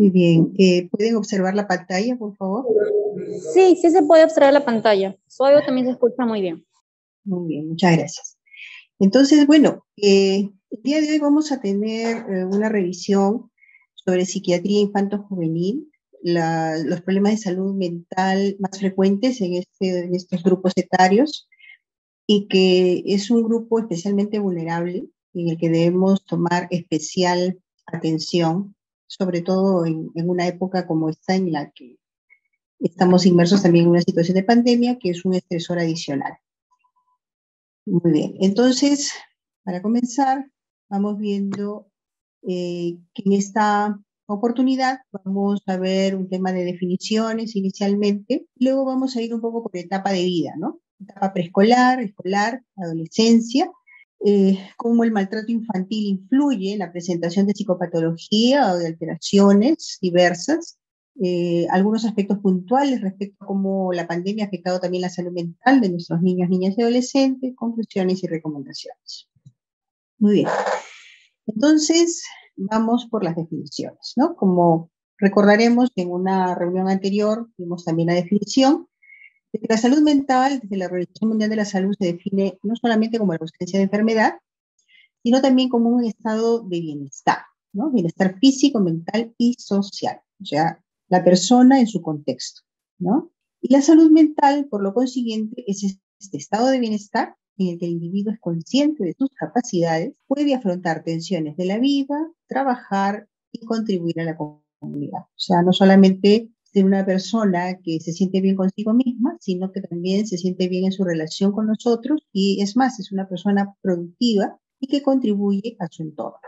Muy bien. ¿Pueden observar la pantalla, por favor? Sí, sí se puede observar la pantalla. Su audio también se escucha muy bien. Muy bien, muchas gracias. Entonces, bueno, el día de hoy vamos a tener una revisión sobre psiquiatría infanto-juvenil, los problemas de salud mental más frecuentes en estos grupos etarios, y que es un grupo especialmente vulnerable en el que debemos tomar especial atención, sobre todo en una época como esta en la que estamos inmersos también en una situación de pandemia, que es un estresor adicional. Muy bien, entonces, para comenzar, vamos viendo que en esta oportunidad vamos a ver un tema de definiciones inicialmente, luego vamos a ir un poco por etapa de vida, ¿no? Etapa preescolar, escolar, adolescencia, cómo el maltrato infantil influye en la presentación de psicopatología o de alteraciones diversas, algunos aspectos puntuales respecto a cómo la pandemia ha afectado también la salud mental de nuestros niños, niñas y adolescentes, conclusiones y recomendaciones. Muy bien. Entonces, vamos por las definiciones, ¿no? Como recordaremos, en una reunión anterior vimos también la definición de que la salud mental, desde la Organización Mundial de la Salud, se define no solamente como la ausencia de enfermedad, sino también como un estado de bienestar, ¿no? Bienestar físico, mental y social, o sea, la persona en su contexto, ¿no? Y la salud mental, por lo consiguiente, es este estado de bienestar en el que el individuo es consciente de sus capacidades, puede afrontar tensiones de la vida, trabajar y contribuir a la comunidad. O sea, no solamente ser una persona que se siente bien consigo misma, sino que también se siente bien en su relación con los otros y es más, es una persona productiva y que contribuye a su entorno.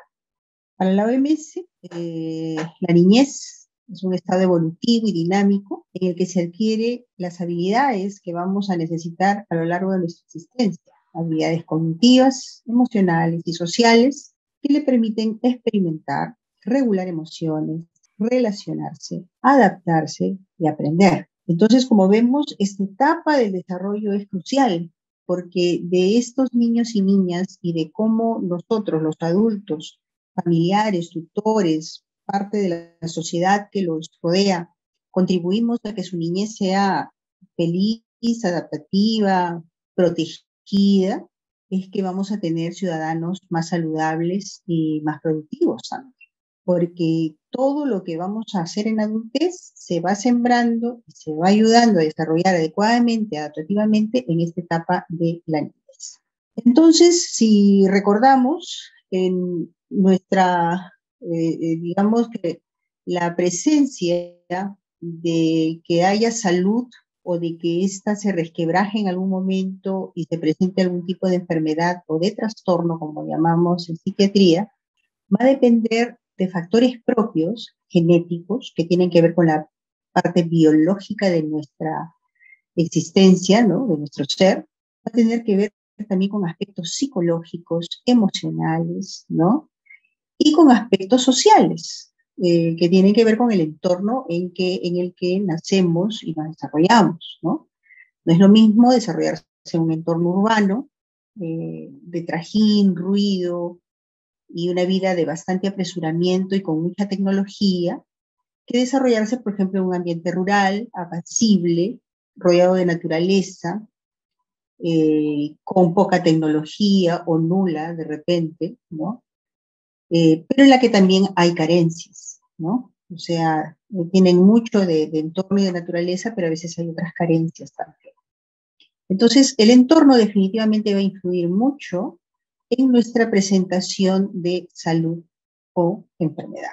Para la OMS, la niñez es un estado evolutivo y dinámico en el que se adquiere las habilidades que vamos a necesitar a lo largo de nuestra existencia, habilidades cognitivas, emocionales y sociales que le permiten experimentar, regular emociones, relacionarse, adaptarse y aprender. Entonces, como vemos, esta etapa del desarrollo es crucial porque de estos niños y niñas y de cómo nosotros, los adultos, familiares, tutores, parte de la sociedad que los rodea, contribuimos a que su niñez sea feliz, adaptativa, protegida, es que vamos a tener ciudadanos más saludables y más productivos también. Porque todo lo que vamos a hacer en adultez se va sembrando y se va ayudando a desarrollar adecuadamente, adaptativamente en esta etapa de la niñez. Entonces, si recordamos, en nuestra, digamos que la presencia de que haya salud o de que ésta se resquebraje en algún momento y se presente algún tipo de enfermedad o de trastorno, como llamamos en psiquiatría, va a depender de factores propios, genéticos, que tienen que ver con la parte biológica de nuestra existencia, ¿no? De nuestro ser, va a tener que ver también con aspectos psicológicos, emocionales, ¿no? Y con aspectos sociales, que tienen que ver con el entorno en el que nacemos y nos desarrollamos, ¿no? No es lo mismo desarrollarse en un entorno urbano, de trajín, ruido, y una vida de bastante apresuramiento y con mucha tecnología, que desarrollarse, por ejemplo, en un ambiente rural, apacible, rodeado de naturaleza, con poca tecnología o nula de repente, ¿no? Pero en la que también hay carencias, ¿no? O sea, tienen mucho de entorno y de naturaleza, pero a veces hay otras carencias también. Entonces, el entorno definitivamente va a influir mucho en nuestra presentación de salud o enfermedad.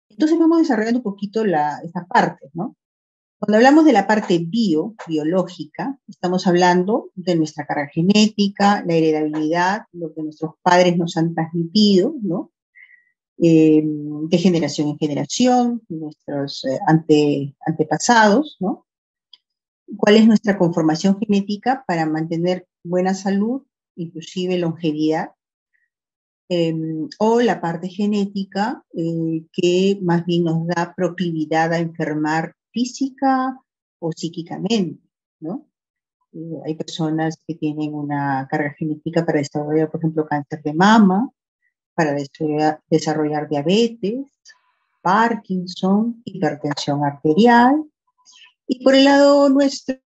Entonces vamos desarrollando un poquito esa parte, ¿no? Cuando hablamos de la parte biológica, estamos hablando de nuestra carga genética, la heredabilidad, lo que nuestros padres nos han transmitido, ¿no? De generación en generación, nuestros antepasados, ¿no? ¿Cuál es nuestra conformación genética para mantener buena salud, inclusive longevidad? O la parte genética que más bien nos da proclividad a enfermar física o psíquicamente, ¿no? Hay personas que tienen una carga genética para desarrollar, por ejemplo, cáncer de mama, para desarrollar diabetes, Parkinson, hipertensión arterial, y por el lado nuestro,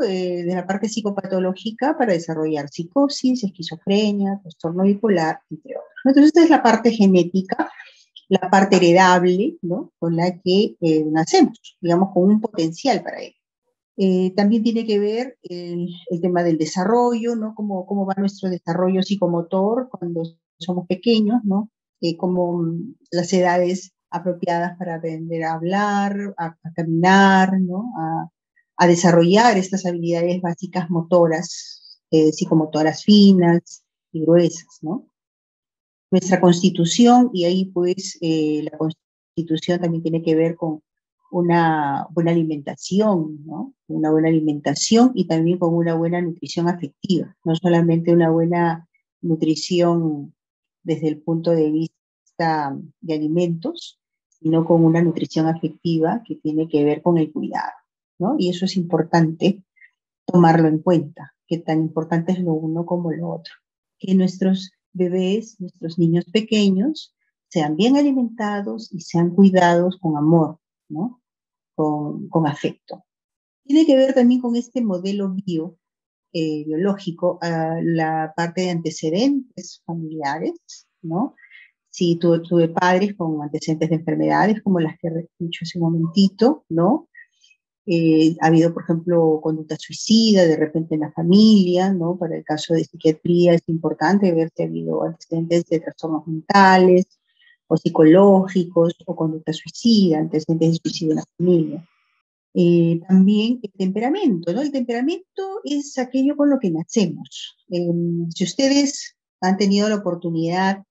de la parte psicopatológica, para desarrollar psicosis, esquizofrenia, trastorno bipolar, entre otros. Entonces, esta es la parte genética, la parte heredable, ¿no? Con la que nacemos, digamos, con un potencial para ello. También tiene que ver el tema del desarrollo, ¿no? Cómo va nuestro desarrollo psicomotor cuando somos pequeños, ¿no? Como las edades apropiadas para aprender a hablar, a caminar, ¿no? A desarrollar estas habilidades básicas motoras, psicomotoras finas y gruesas, ¿no? Nuestra constitución, y ahí pues la constitución también tiene que ver con una buena alimentación, ¿no? Una buena alimentación y también con una buena nutrición afectiva, no solamente una buena nutrición desde el punto de vista de alimentos, sino con una nutrición afectiva que tiene que ver con el cuidado, ¿no? Y eso es importante tomarlo en cuenta, que tan importante es lo uno como lo otro. Que nuestros bebés, nuestros niños pequeños, sean bien alimentados y sean cuidados con amor, ¿no? Con afecto. Tiene que ver también con este modelo biológico, la parte de antecedentes familiares, ¿no? Si tuve padres con antecedentes de enfermedades, como las que he dicho hace un momentito, ¿no? Ha habido, por ejemplo, conducta suicida de repente en la familia, ¿no? Para el caso de psiquiatría es importante ver si ha habido antecedentes de trastornos mentales o psicológicos o conducta suicida, antecedentes de suicidio en la familia. También el temperamento, ¿no? El temperamento es aquello con lo que nacemos. Si ustedes han tenido la oportunidad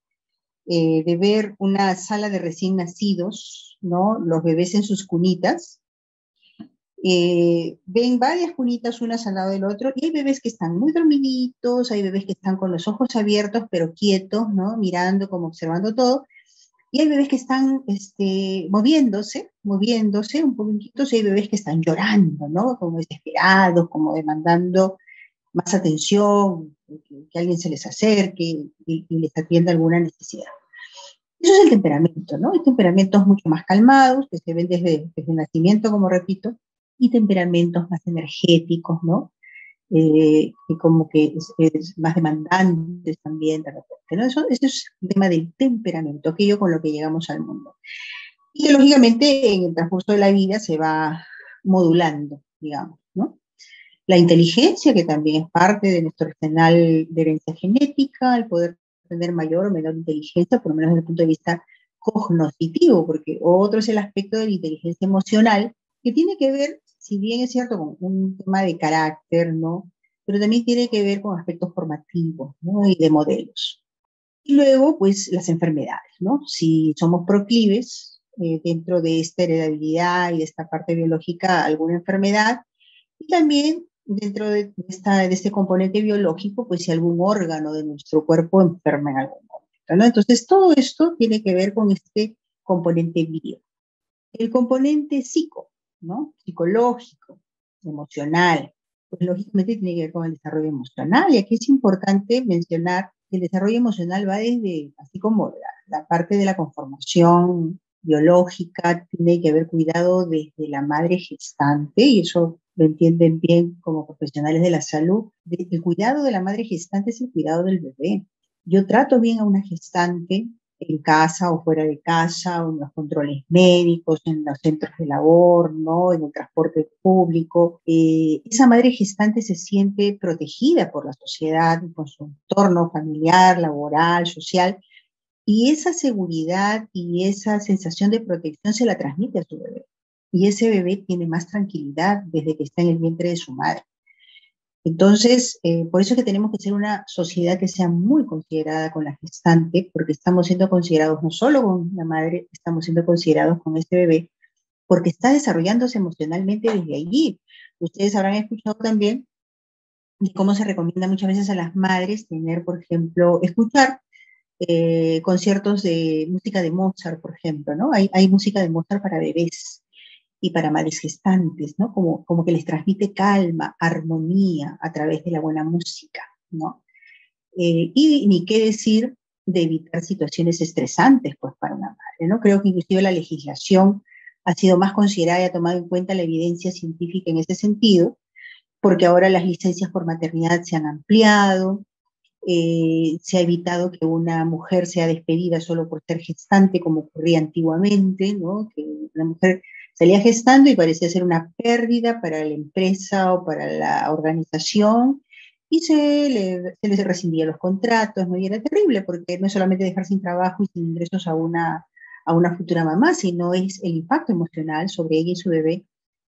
de ver una sala de recién nacidos, ¿no? Los bebés en sus cunitas, ven varias cunitas unas al lado del otro, y hay bebés que están muy dormiditos, hay bebés que están con los ojos abiertos pero quietos, ¿no? Mirando, como observando todo, y hay bebés que están moviéndose un poquito, y hay bebés que están llorando, ¿no? Como desesperados, como demandando más atención, que alguien se les acerque y les atienda alguna necesidad. Eso es el temperamento, ¿no? Hay temperamentos mucho más calmados, que se ven desde el nacimiento, como repito, y temperamentos más energéticos, ¿no? Y como que es más demandantes también de repente, ¿no? Eso es el tema del temperamento, aquello con lo que llegamos al mundo. Y que lógicamente en el transcurso de la vida se va modulando, digamos, ¿no? La inteligencia, que también es parte de nuestro arsenal de herencia genética, el poder tener mayor o menor inteligencia, por lo menos desde el punto de vista cognitivo, porque otro es el aspecto de la inteligencia emocional, que tiene que ver, si bien es cierto, con un tema de carácter, ¿no? Pero también tiene que ver con aspectos formativos, ¿no? Y de modelos. Y luego, pues, las enfermedades, ¿no? Si somos proclives dentro de esta heredabilidad y de esta parte biológica a alguna enfermedad, y también dentro de este componente biológico, pues si algún órgano de nuestro cuerpo enferma en algún momento, ¿no? Entonces, todo esto tiene que ver con este componente bio. El componente psico, ¿no? Psicológico, emocional, pues lógicamente tiene que ver con el desarrollo emocional. Y aquí es importante mencionar que el desarrollo emocional va desde, así como la parte de la conformación biológica, tiene que haber cuidado desde la madre gestante, y eso lo entienden bien como profesionales de la salud. El cuidado de la madre gestante es el cuidado del bebé. Yo trato bien a una gestante en casa o fuera de casa, o en los controles médicos, en los centros de labor, ¿no? En el transporte público. Esa madre gestante se siente protegida por la sociedad, por su entorno familiar, laboral, social, y esa seguridad y esa sensación de protección se la transmite a su bebé. Y ese bebé tiene más tranquilidad desde que está en el vientre de su madre. Entonces, por eso es que tenemos que ser una sociedad que sea muy considerada con la gestante, porque estamos siendo considerados no solo con la madre, estamos siendo considerados con este bebé, porque está desarrollándose emocionalmente desde allí. Ustedes habrán escuchado también de cómo se recomienda muchas veces a las madres tener, por ejemplo, escuchar conciertos de música de Mozart, por ejemplo, ¿no? Hay música de Mozart para bebés y para madres gestantes, ¿no? Como que les transmite calma, armonía a través de la buena música, ¿no? Y ni qué decir de evitar situaciones estresantes pues, para una madre, ¿no? Creo que inclusive la legislación ha sido más considerada y ha tomado en cuenta la evidencia científica en ese sentido, porque ahora las licencias por maternidad se han ampliado, se ha evitado que una mujer sea despedida solo por ser gestante, como ocurría antiguamente, ¿no? Que la mujer salía gestando y parecía ser una pérdida para la empresa o para la organización, y se les rescindía los contratos, ¿no? Y era terrible, porque no es solamente dejar sin trabajo y sin ingresos a una futura mamá, sino es el impacto emocional sobre ella y su bebé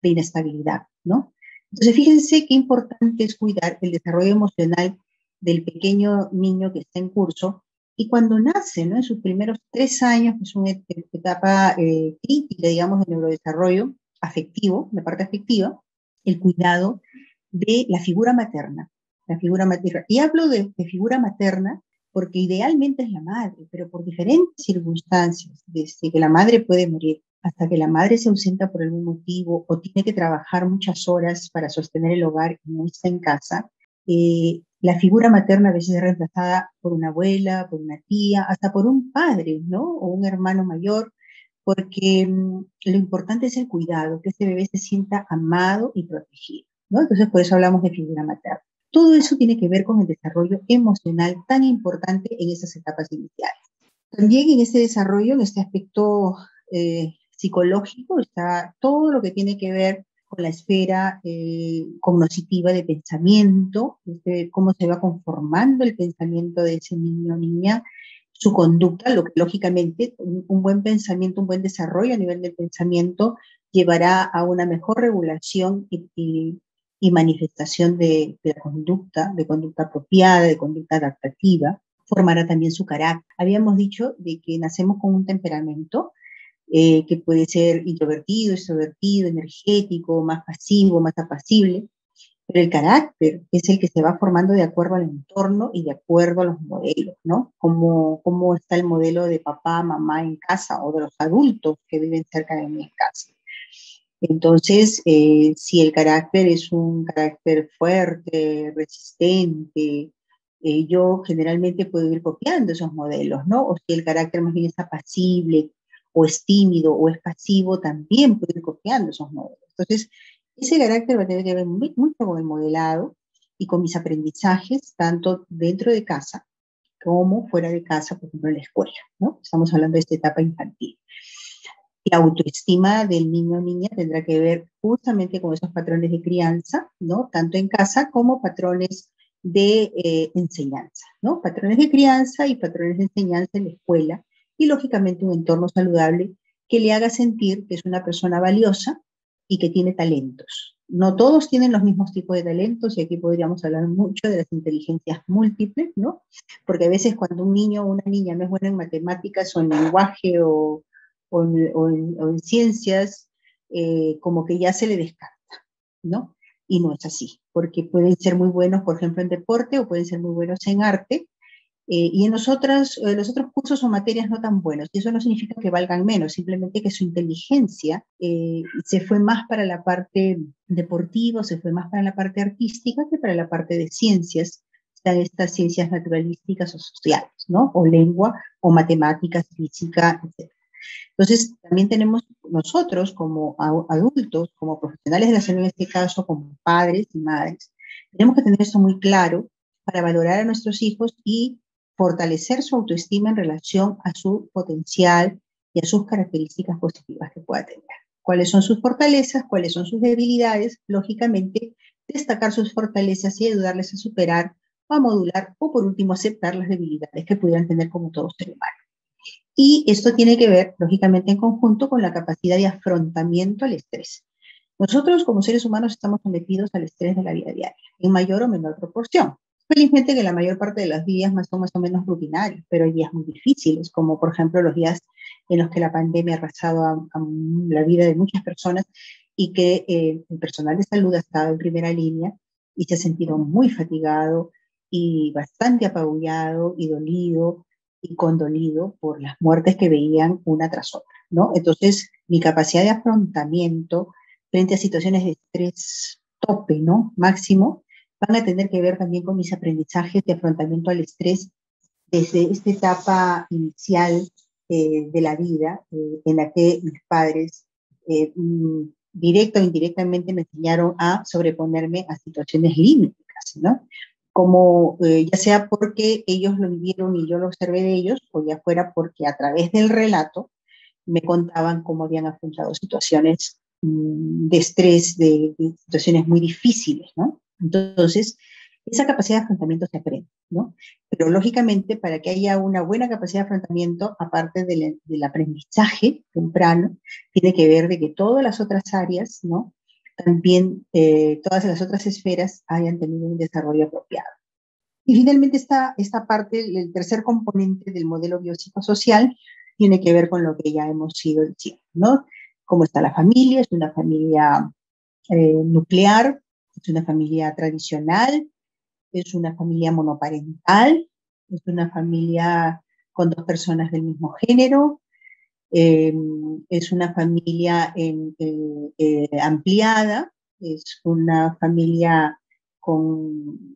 de inestabilidad, ¿no? Entonces, fíjense qué importante es cuidar el desarrollo emocional del pequeño niño que está en curso, y cuando nace, ¿no? En sus primeros 3 años, que es una etapa crítica, digamos, de neurodesarrollo afectivo, la parte afectiva, el cuidado de la figura materna. La figura materna. Y hablo de figura materna porque idealmente es la madre, pero por diferentes circunstancias, desde que la madre puede morir hasta que la madre se ausenta por algún motivo o tiene que trabajar muchas horas para sostener el hogar y no está en casa, la figura materna a veces es reemplazada por una abuela, por una tía, hasta por un padre, ¿no? O un hermano mayor, porque lo importante es el cuidado, que ese bebé se sienta amado y protegido, ¿no? Entonces, por eso hablamos de figura materna. Todo eso tiene que ver con el desarrollo emocional tan importante en esas etapas iniciales. También en este desarrollo, en este aspecto psicológico, está todo lo que tiene que ver con la esfera cognitiva de pensamiento, cómo se va conformando el pensamiento de ese niño o niña, su conducta, lo que lógicamente un buen pensamiento, un buen desarrollo a nivel del pensamiento llevará a una mejor regulación y manifestación de la conducta, de conducta apropiada, de conducta adaptativa, formará también su carácter. Habíamos dicho de que nacemos con un temperamento que puede ser introvertido, extrovertido, energético, más pasivo, más apacible, pero el carácter es el que se va formando de acuerdo al entorno y de acuerdo a los modelos, ¿no? Cómo está el modelo de papá, mamá en casa o de los adultos que viven cerca de mí en casa. Entonces, si el carácter es un carácter fuerte, resistente, yo generalmente puedo ir copiando esos modelos, ¿no? O si el carácter más bien es apacible, o es tímido, o es pasivo, también puedo ir copiando esos modelos. Entonces, ese carácter va a tener que ver mucho con el modelado y con mis aprendizajes, tanto dentro de casa como fuera de casa, por ejemplo, en la escuela, ¿no? Estamos hablando de esta etapa infantil. La autoestima del niño o niña tendrá que ver justamente con esos patrones de crianza, ¿no? Tanto en casa como patrones de enseñanza, ¿no? Patrones de crianza y patrones de enseñanza en la escuela, y lógicamente un entorno saludable que le haga sentir que es una persona valiosa y que tiene talentos. No todos tienen los mismos tipos de talentos, y aquí podríamos hablar mucho de las inteligencias múltiples, ¿no? Porque a veces cuando un niño o una niña no es bueno en matemáticas o en lenguaje o en ciencias, como que ya se le descarta, ¿no? Y no es así, porque pueden ser muy buenos, por ejemplo, en deporte, o pueden ser muy buenos en arte, y en los otros cursos o materias no tan buenos. Y eso no significa que valgan menos, simplemente que su inteligencia se fue más para la parte deportiva, se fue más para la parte artística que para la parte de ciencias, estas ciencias naturalísticas o sociales, ¿no? O lengua, o matemáticas, física, etc. Entonces, también tenemos nosotros como adultos, como profesionales de la salud en este caso, como padres y madres, tenemos que tener eso muy claro para valorar a nuestros hijos y fortalecer su autoestima en relación a su potencial y a sus características positivas que pueda tener. ¿Cuáles son sus fortalezas? ¿Cuáles son sus debilidades? Lógicamente, destacar sus fortalezas y ayudarles a superar o a modular, o por último aceptar las debilidades que pudieran tener como todo ser humano. Y esto tiene que ver, lógicamente, en conjunto con la capacidad de afrontamiento al estrés. Nosotros, como seres humanos, estamos sometidos al estrés de la vida diaria, en mayor o menor proporción. Felizmente que la mayor parte de los días son más o menos rutinarios, pero hay días muy difíciles, como por ejemplo los días en los que la pandemia ha arrasado a la vida de muchas personas, y que el personal de salud ha estado en primera línea y se ha sentido muy fatigado y bastante apabullado y dolido y condolido por las muertes que veían una tras otra, ¿no? Entonces, mi capacidad de afrontamiento frente a situaciones de estrés tope, ¿no? Máximo, van a tener que ver también con mis aprendizajes de afrontamiento al estrés desde esta etapa inicial de la vida, en la que mis padres, directa o indirectamente, me enseñaron a sobreponerme a situaciones límites, ¿no? Como ya sea porque ellos lo vivieron y yo lo observé de ellos, o ya fuera porque a través del relato me contaban cómo habían afrontado situaciones de estrés, de situaciones muy difíciles, ¿no? Entonces, esa capacidad de afrontamiento se aprende, ¿no? Pero lógicamente, para que haya una buena capacidad de afrontamiento, aparte del aprendizaje temprano, tiene que ver de que todas las otras áreas, ¿no? También todas las otras esferas hayan tenido un desarrollo apropiado. Y finalmente esta parte, el tercer componente del modelo biopsicosocial, tiene que ver con lo que ya hemos ido diciendo, ¿no? Cómo está la familia, es una familia nuclear, es una familia tradicional, es una familia monoparental, es una familia con dos personas del mismo género, es una familia ampliada, es una familia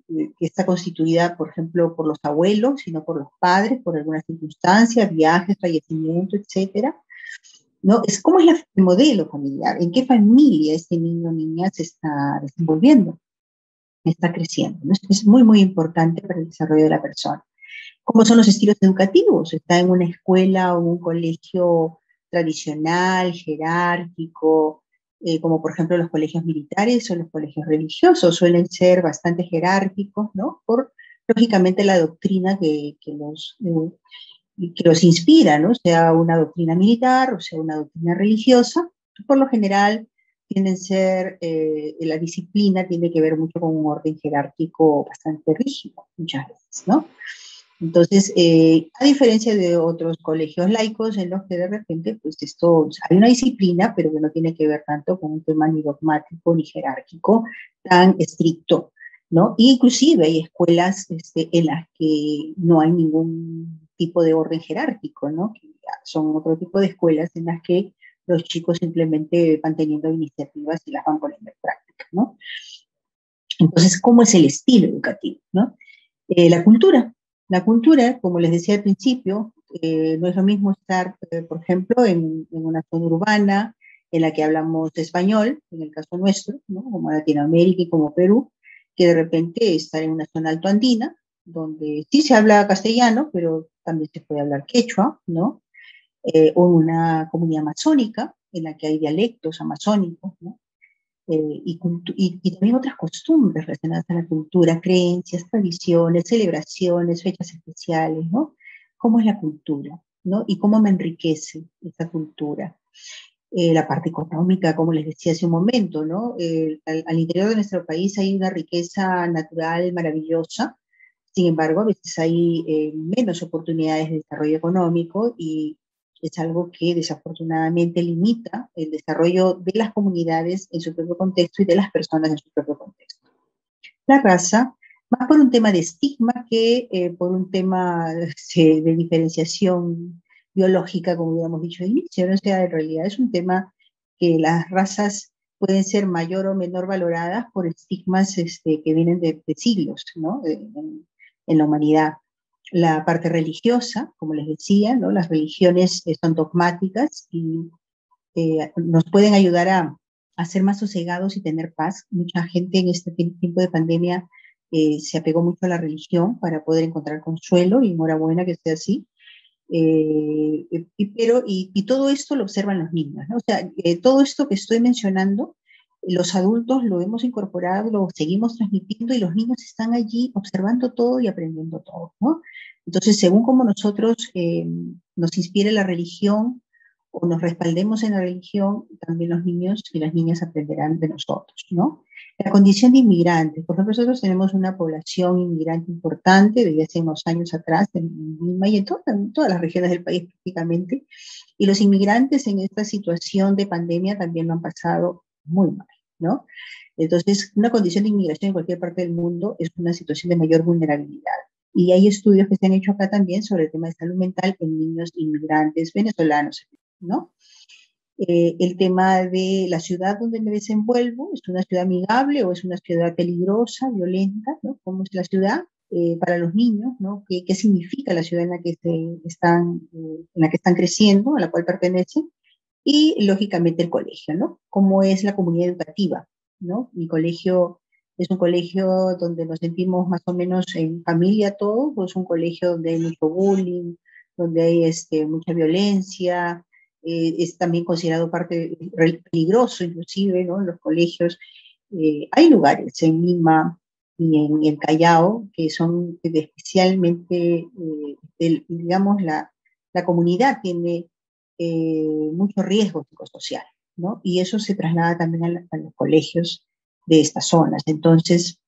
que está constituida, por ejemplo, por los abuelos, sino por los padres, por algunas circunstancias, viajes, fallecimiento, etcétera. ¿No? ¿Cómo es el modelo familiar? ¿En qué familia este niño o niña se está desenvolviendo? Está creciendo, ¿no? Es muy, muy importante para el desarrollo de la persona. ¿Cómo son los estilos educativos? ¿Está en una escuela o un colegio tradicional, jerárquico, como por ejemplo los colegios militares o los colegios religiosos? Suelen ser bastante jerárquicos, ¿no? Por, lógicamente, la doctrina que los inspira, ¿no? Sea una doctrina militar o sea una doctrina religiosa. Por lo general, tienden a ser, la disciplina tiene que ver mucho con un orden jerárquico bastante rígido, muchas veces, ¿no? Entonces, a diferencia de otros colegios laicos en los que de repente, pues esto, o sea, hay una disciplina, pero que no tiene que ver tanto con un tema ni dogmático ni jerárquico tan estricto, ¿no? Y inclusive hay escuelas en las que no hay ningún tipo de orden jerárquico, ¿no? Que son otro tipo de escuelas en las que los chicos simplemente van teniendo iniciativas y las van poniendo en práctica, ¿no? Entonces, ¿cómo es el estilo educativo, ¿no? La cultura. La cultura, como les decía al principio, no es lo mismo estar, por ejemplo, en una zona urbana en la que hablamos español, en el caso nuestro, ¿no? Como Latinoamérica y como Perú, que de repente estar en una zona altoandina, donde sí se habla castellano, pero también se puede hablar quechua, ¿no? O en una comunidad amazónica, en la que hay dialectos amazónicos, ¿no? Y también otras costumbres relacionadas a la cultura, creencias, tradiciones, celebraciones, fechas especiales, ¿no? ¿Cómo es la cultura, ¿no? Y cómo me enriquece esa cultura. La parte económica, como les decía hace un momento, ¿no? Al interior de nuestro país hay una riqueza natural maravillosa, sin embargo, a veces hay menos oportunidades de desarrollo económico y es algo que desafortunadamente limita el desarrollo de las comunidades en su propio contexto y de las personas en su propio contexto. La raza, más por un tema de estigma que por un tema de diferenciación biológica, como habíamos dicho al inicio, ¿no? O sea, en realidad es un tema que las razas pueden ser mayor o menor valoradas por estigmas que vienen de siglos, ¿no? En la humanidad. La parte religiosa, como les decía, ¿no? Las religiones son dogmáticas y nos pueden ayudar a ser más sosegados y tener paz. Mucha gente en este tiempo de pandemia se apegó mucho a la religión para poder encontrar consuelo y enhorabuena que sea así. Y todo esto lo observan los niños, ¿no? O sea, todo esto que estoy mencionando, los adultos lo hemos incorporado, lo seguimos transmitiendo y los niños están allí observando todo y aprendiendo todo, ¿no? Entonces, según como nosotros nos inspire la religión o nos respaldemos en la religión, también los niños y las niñas aprenderán de nosotros, ¿no? La condición de inmigrantes. Por ejemplo, nosotros tenemos una población inmigrante importante desde hace unos años atrás en Lima y en todas las regiones del país prácticamente. Y los inmigrantes en esta situación de pandemia también lo han pasado muy mal, ¿no? Entonces, una condición de inmigración en cualquier parte del mundo es una situación de mayor vulnerabilidad. Y hay estudios que se han hecho acá también sobre el tema de salud mental en niños inmigrantes venezolanos, ¿no? El tema de la ciudad donde me desenvuelvo, ¿es una ciudad amigable o es una ciudad peligrosa, violenta, ¿no? ¿Cómo es la ciudad? para los niños, ¿no? ¿Qué significa la ciudad en la que en la que están creciendo, a la cual pertenecen? Y lógicamente el colegio, ¿no? Cómo es la comunidad educativa, ¿no? Mi colegio es un colegio donde nos sentimos más o menos en familia todos, o es un colegio donde hay mucho bullying, donde hay mucha violencia, es también considerado parte peligroso inclusive, ¿no? En los colegios. Hay lugares en Lima y en Callao que son especialmente, digamos, la comunidad tiene mucho riesgo psicosocial, ¿no? Y eso se traslada también a los colegios de estas zonas. Entonces,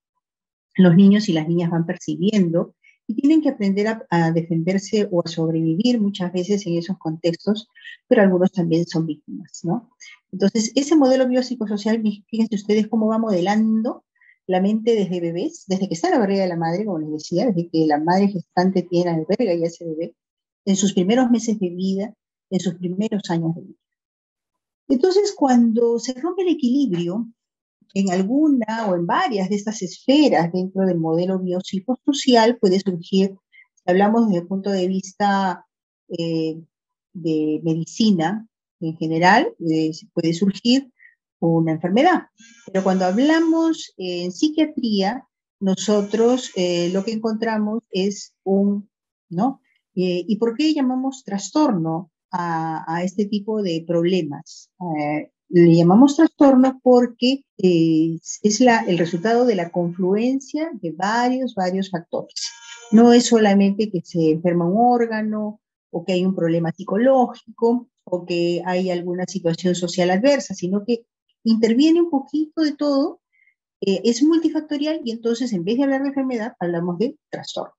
los niños y las niñas van percibiendo y tienen que aprender a defenderse o a sobrevivir muchas veces en esos contextos, pero algunos también son víctimas, ¿no? Entonces, ese modelo biopsicosocial, fíjense ustedes cómo va modelando la mente desde bebés, desde que está en la barriga de la madre, como les decía, desde que la madre gestante tiene alberga y ese bebé, en sus primeros meses de vida, en sus primeros años de vida. Entonces, cuando se rompe el equilibrio en alguna o en varias de estas esferas dentro del modelo biopsicosocial, puede surgir, si hablamos desde el punto de vista de medicina en general, puede surgir una enfermedad. Pero cuando hablamos en psiquiatría, nosotros lo que encontramos es ¿no? ¿Y por qué llamamos trastorno a este tipo de problemas? Le llamamos trastorno porque es el resultado de la confluencia de varios factores. No es solamente que se enferma un órgano o que hay un problema psicológico o que hay alguna situación social adversa, sino que interviene un poquito de todo, es multifactorial y entonces en vez de hablar de enfermedad, hablamos de trastorno.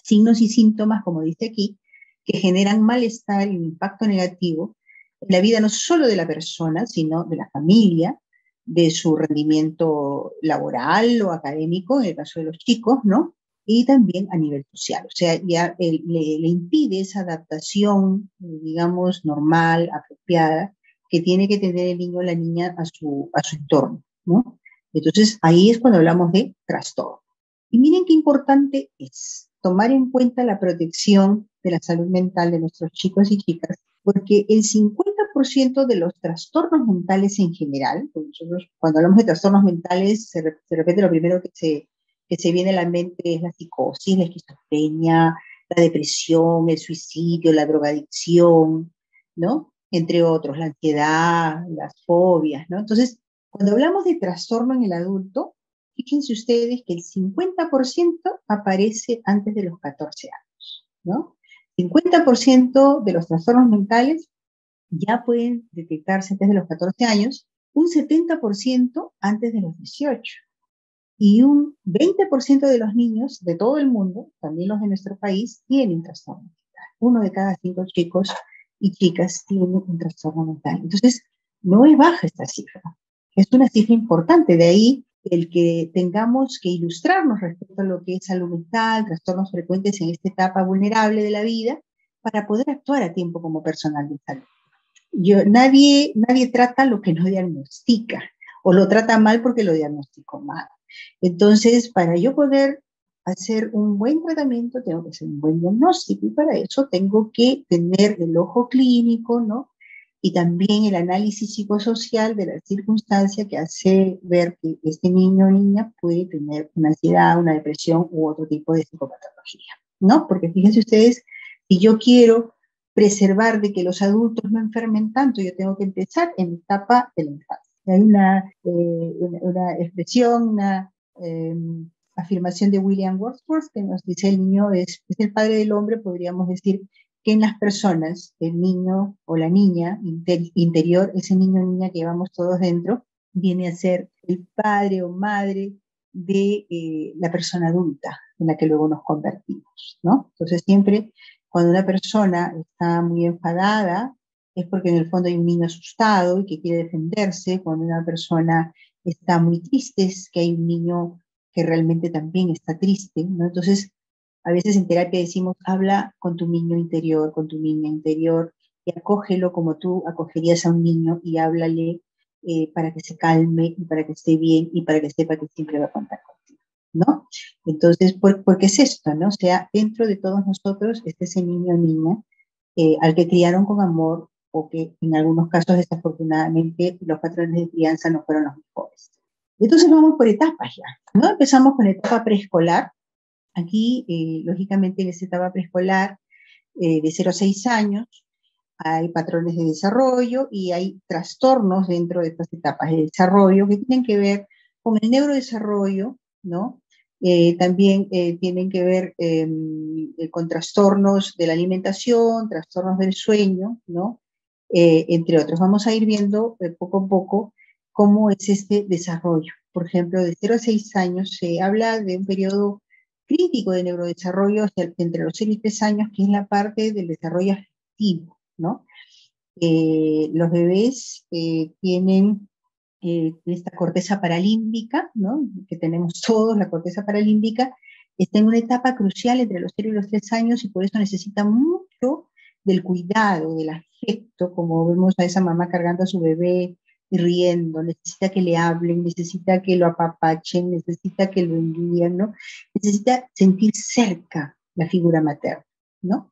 Signos y síntomas, como dice aquí, que generan malestar y un impacto negativo en la vida no solo de la persona, sino de la familia, de su rendimiento laboral o académico, en el caso de los chicos, ¿no? Y también a nivel social. O sea, ya le impide esa adaptación, digamos, normal, apropiada, que tiene que tener el niño o la niña a su entorno, ¿no? Entonces, ahí es cuando hablamos de trastorno. Y miren qué importante es tomar en cuenta la protección de la salud mental de nuestros chicos y chicas, porque el 50% de los trastornos mentales en general, nosotros cuando hablamos de trastornos mentales, de repente lo primero que se viene a la mente es la psicosis, la esquizofrenia, la depresión, el suicidio, la drogadicción, ¿no? Entre otros, la ansiedad, las fobias, ¿no? Entonces, cuando hablamos de trastorno en el adulto, fíjense ustedes que el 50% aparece antes de los 14 años, ¿no? 50% de los trastornos mentales ya pueden detectarse antes de los 14 años, un 70% antes de los 18. Y un 20% de los niños de todo el mundo, también los de nuestro país, tienen trastorno mental. Uno de cada 5 chicos y chicas tiene un trastorno mental. Entonces, no es baja esta cifra. Es una cifra importante. De ahí el que tengamos que ilustrarnos respecto a lo que es salud mental, trastornos frecuentes en esta etapa vulnerable de la vida, para poder actuar a tiempo como personal de salud. Nadie trata lo que no diagnostica, o lo trata mal porque lo diagnosticó mal. Entonces, para yo poder hacer un buen tratamiento, tengo que hacer un buen diagnóstico, y para eso tengo que tener el ojo clínico, ¿no? Y también el análisis psicosocial de la circunstancia que hace ver que este niño o niña puede tener una ansiedad, una depresión u otro tipo de psicopatología, ¿no? Porque fíjense ustedes, si yo quiero preservar de que los adultos no enfermen tanto, yo tengo que empezar en la etapa de la infancia. Hay una expresión, una afirmación de William Wordsworth que nos dice: el niño es el padre del hombre. Podríamos decir que en las personas, el niño o la niña interior, ese niño o niña que llevamos todos dentro, viene a ser el padre o madre de la persona adulta en la que luego nos convertimos, ¿no? Entonces siempre cuando una persona está muy enfadada es porque en el fondo hay un niño asustado y que quiere defenderse. Cuando una persona está muy triste es que hay un niño que realmente también está triste, ¿no? Entonces, a veces en terapia decimos: habla con tu niño interior, con tu niña interior, y acógelo como tú acogerías a un niño, y háblale para que se calme y para que esté bien y para que sepa que siempre va a contar contigo. ¿no? Entonces, ¿por qué es esto, no? O sea, dentro de todos nosotros está ese niño o niña al que criaron con amor o que en algunos casos, desafortunadamente, los patrones de crianza no fueron los mejores. Entonces vamos por etapas ya, ¿no? Empezamos con la etapa preescolar. Aquí, lógicamente, en esa etapa preescolar, de 0 a 6 años, hay patrones de desarrollo y hay trastornos dentro de estas etapas de desarrollo que tienen que ver con el neurodesarrollo, ¿no? También tienen que ver con trastornos de la alimentación, trastornos del sueño, ¿no? Entre otros. Vamos a ir viendo poco a poco cómo es este desarrollo. Por ejemplo, de 0 a 6 años se habla de un periodo crítico de neurodesarrollo entre los 0 y 3 años, que es la parte del desarrollo afectivo, ¿no? Los bebés tienen esta corteza paralímbica, ¿no? Que tenemos todos, la corteza paralímbica, está en una etapa crucial entre los 0 y los 3 años y por eso necesita mucho del cuidado, del afecto, como vemos a esa mamá cargando a su bebé y riendo, necesita que le hablen, necesita que lo apapachen, necesita que lo envíen, ¿no? Necesita sentir cerca la figura materna, ¿no?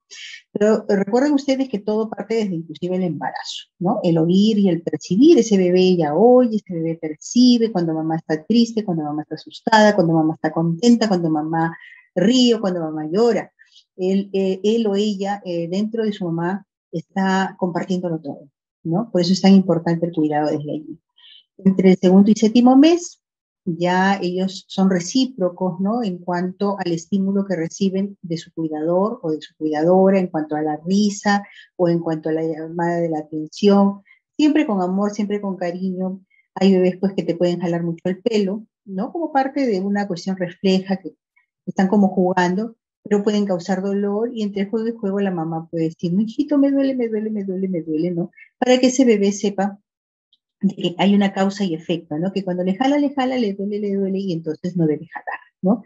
Pero recuerden ustedes que todo parte desde inclusive el embarazo, ¿no? El oír y el percibir, ese bebé ya oye, ese bebé percibe cuando mamá está triste, cuando mamá está asustada, cuando mamá está contenta, cuando mamá ríe, cuando mamá llora. Él o ella dentro de su mamá está compartiéndolo todo, ¿no? Por eso es tan importante el cuidado desde allí. Entre el segundo y séptimo mes, ya ellos son recíprocos, ¿no? En cuanto al estímulo que reciben de su cuidador o de su cuidadora, en cuanto a la risa o en cuanto a la llamada de la atención, siempre con amor, siempre con cariño. Hay bebés pues que te pueden jalar mucho el pelo, ¿no? Como parte de una cuestión refleja, que están como jugando, pero pueden causar dolor y entre juego y juego la mamá puede decir, mi hijito, me duele, me duele, me duele, me duele, ¿no? Para que ese bebé sepa de que hay una causa y efecto, ¿no? Que cuando le jala, le duele y entonces no debe jalar, ¿no?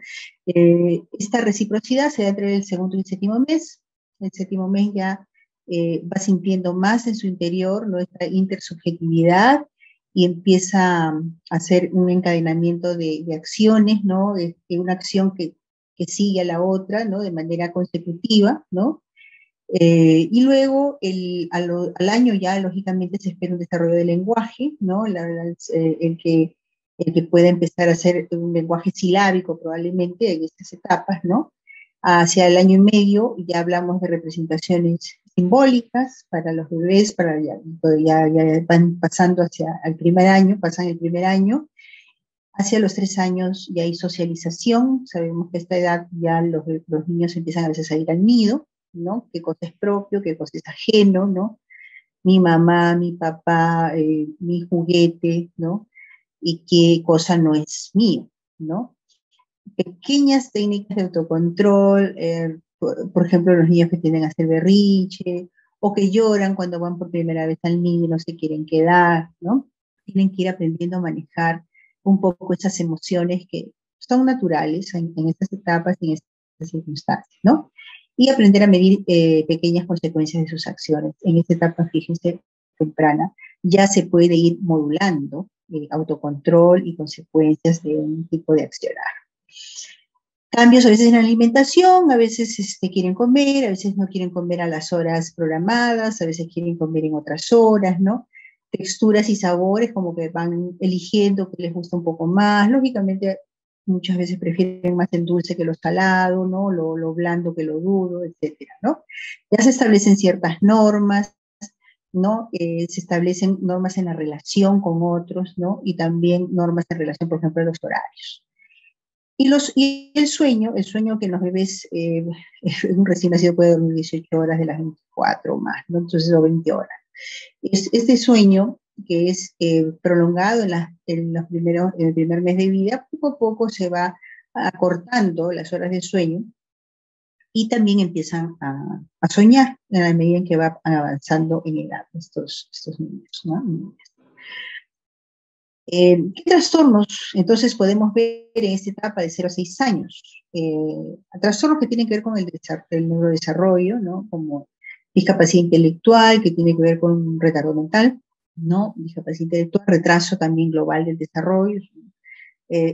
Esta reciprocidad se da entre el segundo y el séptimo mes. El séptimo mes ya va sintiendo más en su interior, ¿no? Esta intersubjetividad y empieza a hacer un encadenamiento de acciones, ¿no? De una acción que sigue a la otra, ¿no? De manera consecutiva, ¿no? Y luego, al año ya, lógicamente, se espera un desarrollo del lenguaje, ¿no? El que pueda empezar a hacer un lenguaje silábico probablemente en estas etapas, ¿no? Hacia el año y medio ya hablamos de representaciones simbólicas para los bebés, ya van pasando hacia el primer año, pasan el primer año. Hacia los 3 años ya hay socialización, sabemos que a esta edad ya los niños empiezan a veces a ir al nido, ¿no? Qué cosa es propio, qué cosa es ajeno, ¿no? Mi mamá, mi papá, mi juguete, ¿no? Y qué cosa no es mío, ¿no? Pequeñas técnicas de autocontrol, por ejemplo, los niños que tienden a hacer berrinche o que lloran cuando van por primera vez al nido y no se quieren quedar, ¿no? Tienen que ir aprendiendo a manejar un poco esas emociones que son naturales en estas etapas y en estas circunstancias, ¿no? Y aprender a medir pequeñas consecuencias de sus acciones. En esta etapa, fíjense, temprana, ya se puede ir modulando autocontrol y consecuencias de un tipo de accionar. Cambios a veces en la alimentación, a veces quieren comer, a veces no quieren comer a las horas programadas, a veces quieren comer en otras horas, ¿no? Texturas y sabores como que van eligiendo que les gusta un poco más. Lógicamente, muchas veces prefieren más el dulce que lo salado, ¿no? Lo blando que lo duro, etcétera, ¿no? Ya se establecen ciertas normas, ¿no? Se establecen normas en la relación con otros, ¿no? Y también normas en relación, por ejemplo, a los horarios. Y el sueño que en los bebés, un recién nacido puede dormir 18 horas de las 24 o más, ¿no? Entonces, o 20 horas. Este sueño que es prolongado en el primer mes de vida, poco a poco se va acortando las horas de sueño y también empiezan a soñar en la medida en que van avanzando en edad estos niños, ¿no? ¿Qué trastornos entonces podemos ver en esta etapa de 0 a 6 años? Trastornos que tienen que ver con el neurodesarrollo, ¿no? Como discapacidad intelectual, que tiene que ver con retardo mental, ¿no? Discapacidad intelectual, retraso también global del desarrollo,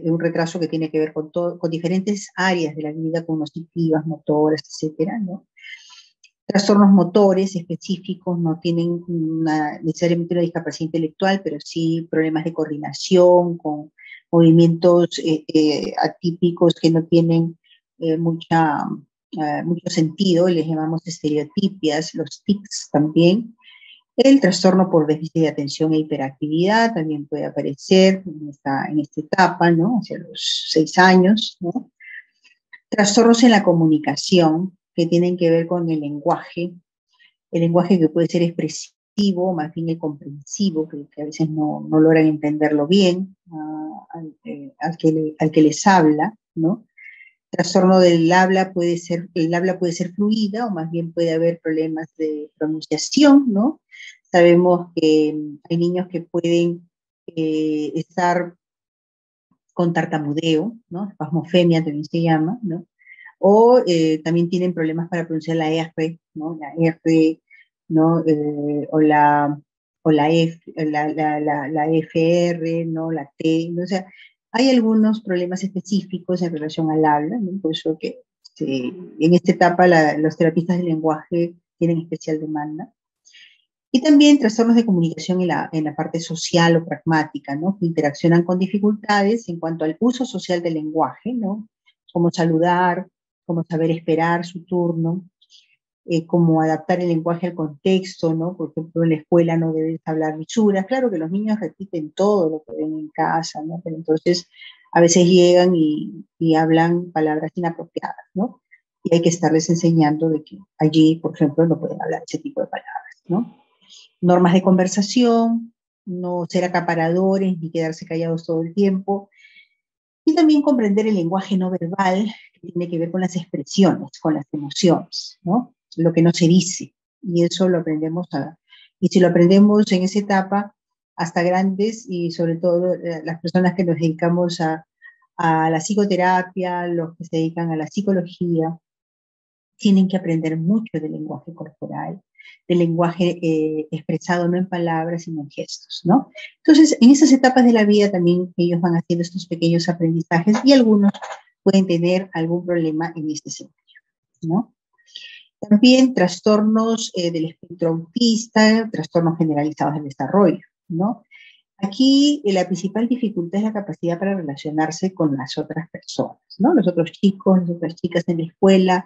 un retraso que tiene que ver con diferentes áreas de la vida, cognitivas, motoras, etcétera, ¿no? Trastornos motores específicos no tienen necesariamente una discapacidad intelectual, pero sí problemas de coordinación, con movimientos atípicos que no tienen mucho sentido, les llamamos estereotipias, los tics también. El trastorno por déficit de atención e hiperactividad también puede aparecer en esta etapa, ¿no? Hacia los 6 años, ¿no? Trastornos en la comunicación que tienen que ver con el lenguaje que puede ser expresivo, más bien el comprensivo, que a veces no logran entenderlo bien al que les habla, ¿no? Trastorno del habla el habla puede ser fluida o más bien puede haber problemas de pronunciación, ¿no? Sabemos que hay niños que pueden estar con tartamudeo, ¿no? Espasmofemia también se llama, ¿no? O también tienen problemas para pronunciar la R, ¿no? La R, ¿no? O la F, la FR, ¿no? La T, ¿no? O sea, hay algunos problemas específicos en relación al habla, ¿no? Por eso que en esta etapa los terapistas del lenguaje tienen especial demanda. Y también trastornos de comunicación en la parte social o pragmática, ¿no? Que interaccionan con dificultades en cuanto al uso social del lenguaje, ¿no? Cómo saludar, cómo saber esperar su turno, cómo adaptar el lenguaje al contexto, ¿no? Por ejemplo, en la escuela no debes hablar lisuras. Claro que los niños repiten todo lo que ven en casa, ¿no? Pero entonces a veces llegan y hablan palabras inapropiadas, ¿no? Y hay que estarles enseñando de que allí, por ejemplo, no pueden hablar ese tipo de palabras, ¿no? Normas de conversación, no ser acaparadores ni quedarse callados todo el tiempo, y también comprender el lenguaje no verbal, que tiene que ver con las expresiones, con las emociones, ¿no? Lo que no se dice, y eso lo aprendemos y si lo aprendemos en esa etapa, hasta grandes, y sobre todo las personas que nos dedicamos a la psicoterapia, los que se dedican a la psicología, tienen que aprender mucho del lenguaje corporal, del lenguaje expresado no en palabras, sino en gestos, ¿no? Entonces, en esas etapas de la vida también ellos van haciendo estos pequeños aprendizajes y algunos pueden tener algún problema en este sentido, ¿no? También trastornos del espectro autista, trastornos generalizados del desarrollo, ¿no? Aquí la principal dificultad es la capacidad para relacionarse con las otras personas, ¿no? Los otros chicos, las otras chicas en la escuela,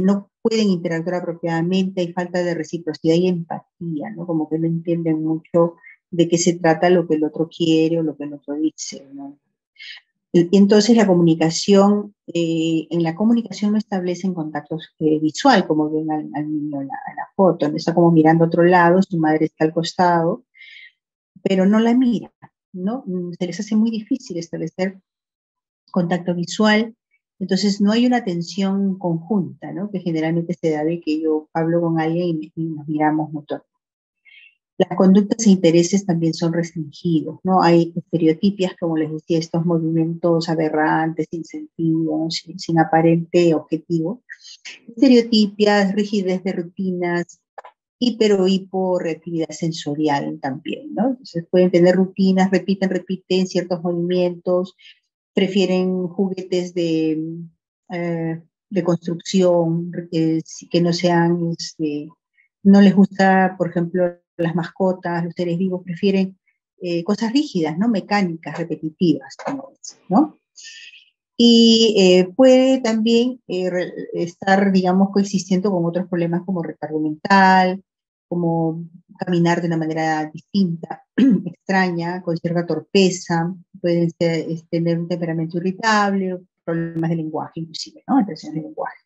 no pueden interactuar apropiadamente, hay falta de reciprocidad y empatía, ¿no? Como que no entienden mucho de qué se trata lo que el otro quiere o lo que el otro dice, ¿no? Y entonces la comunicación, en la comunicación no establecen contactos visual, como ven al niño en la foto, ¿no? Está como mirando a otro lado, su madre está al costado, pero no la mira, ¿no? Se les hace muy difícil establecer contacto visual, entonces no hay una atención conjunta, ¿no? Que generalmente se da de que yo hablo con alguien y nos miramos mutuamente. Las conductas e intereses también son restringidos, ¿no? Hay estereotipias, como les decía, estos movimientos aberrantes, sin sentido, ¿no? sin aparente objetivo. Estereotipias, rigidez de rutinas, hiper o hiporreactividad sensorial también, ¿no? Entonces pueden tener rutinas, repiten ciertos movimientos, prefieren juguetes de construcción que no sean, no les gusta, por ejemplo, las mascotas, los seres vivos, prefieren cosas rígidas, ¿no? Mecánicas, repetitivas, ¿no? Y puede también estar, digamos, coexistiendo con otros problemas como retardo mental, como caminar de una manera distinta, extraña, con cierta torpeza, pueden tener un temperamento irritable, problemas de lenguaje inclusive, ¿no? Alteraciones de lenguaje.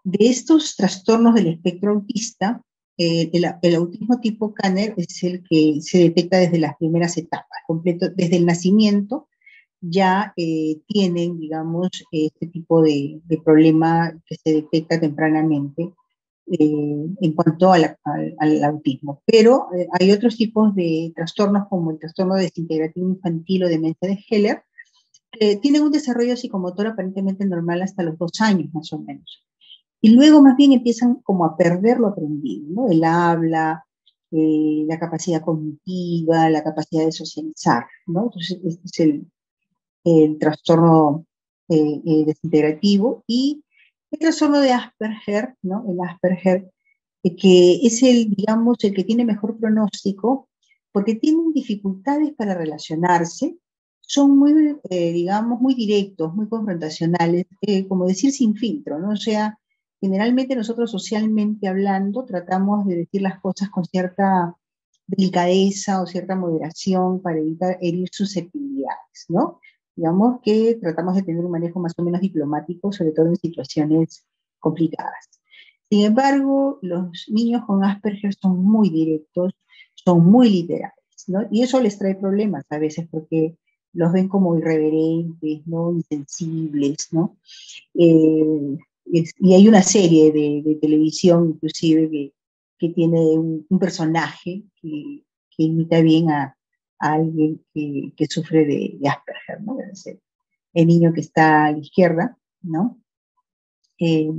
De estos trastornos del espectro autista, el autismo tipo Kanner es el que se detecta desde las primeras etapas, completo, desde el nacimiento ya tienen, digamos, este tipo de problema que se detecta tempranamente en cuanto al autismo. Pero hay otros tipos de trastornos como el trastorno desintegrativo infantil o demencia de Heller, que tienen un desarrollo psicomotor aparentemente normal hasta los 2 años más o menos. Y luego más bien empiezan como a perder lo aprendido, ¿no? El habla, la capacidad cognitiva, la capacidad de socializar, ¿no? Entonces, este es el trastorno desintegrativo y el trastorno de Asperger, ¿no? El Asperger, que es digamos, el que tiene mejor pronóstico porque tienen dificultades para relacionarse, son muy, digamos, muy directos, muy confrontacionales, como decir sin filtro, ¿no? O sea, generalmente nosotros socialmente hablando tratamos de decir las cosas con cierta delicadeza o cierta moderación para evitar herir susceptibilidades, ¿no? Digamos que tratamos de tener un manejo más o menos diplomático, sobre todo en situaciones complicadas. Sin embargo, los niños con Asperger son muy directos, son muy literales, ¿no? Y eso les trae problemas a veces porque los ven como irreverentes, ¿no? Insensibles, ¿no? Y hay una serie de televisión, inclusive, que tiene un personaje que imita bien a alguien que sufre de Asperger, ¿no? Es el niño que está a la izquierda, ¿no? Eh,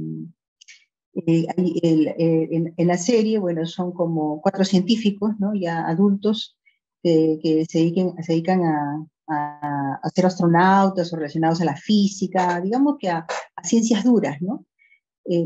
en la serie, bueno, son como 4 científicos, ¿no? Ya adultos que se dedican a ser astronautas o relacionados a la física, digamos que a ciencias duras, ¿no?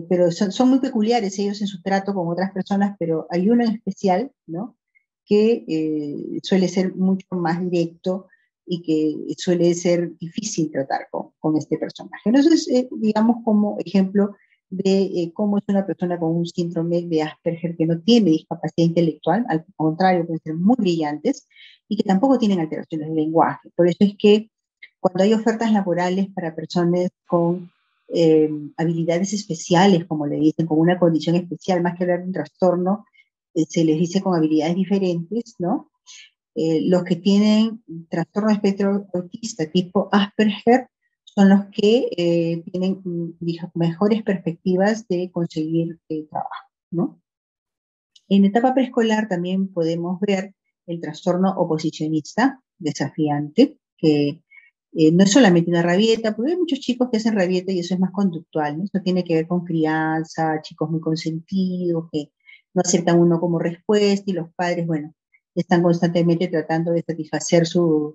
Pero son muy peculiares ellos en su trato con otras personas, pero hay uno en especial, ¿no? Que suele ser mucho más directo y que suele ser difícil tratar con este personaje. Entonces, digamos como ejemplo de cómo es una persona con un síndrome de Asperger que no tiene discapacidad intelectual, al contrario, pueden ser muy brillantes y que tampoco tienen alteraciones del lenguaje. Por eso es que cuando hay ofertas laborales para personas con habilidades especiales, como le dicen, con una condición especial, más que hablar de un trastorno, se les dice con habilidades diferentes, ¿no? Los que tienen trastorno de espectro autista tipo Asperger son los que tienen mejores perspectivas de conseguir trabajo, ¿no? En etapa preescolar también podemos ver el trastorno oposicionista desafiante, que no es solamente una rabieta, porque hay muchos chicos que hacen rabieta y eso es más conductual, ¿no? Eso tiene que ver con crianza, chicos muy consentidos, que no aceptan uno como respuesta y los padres, bueno, están constantemente tratando de satisfacer sus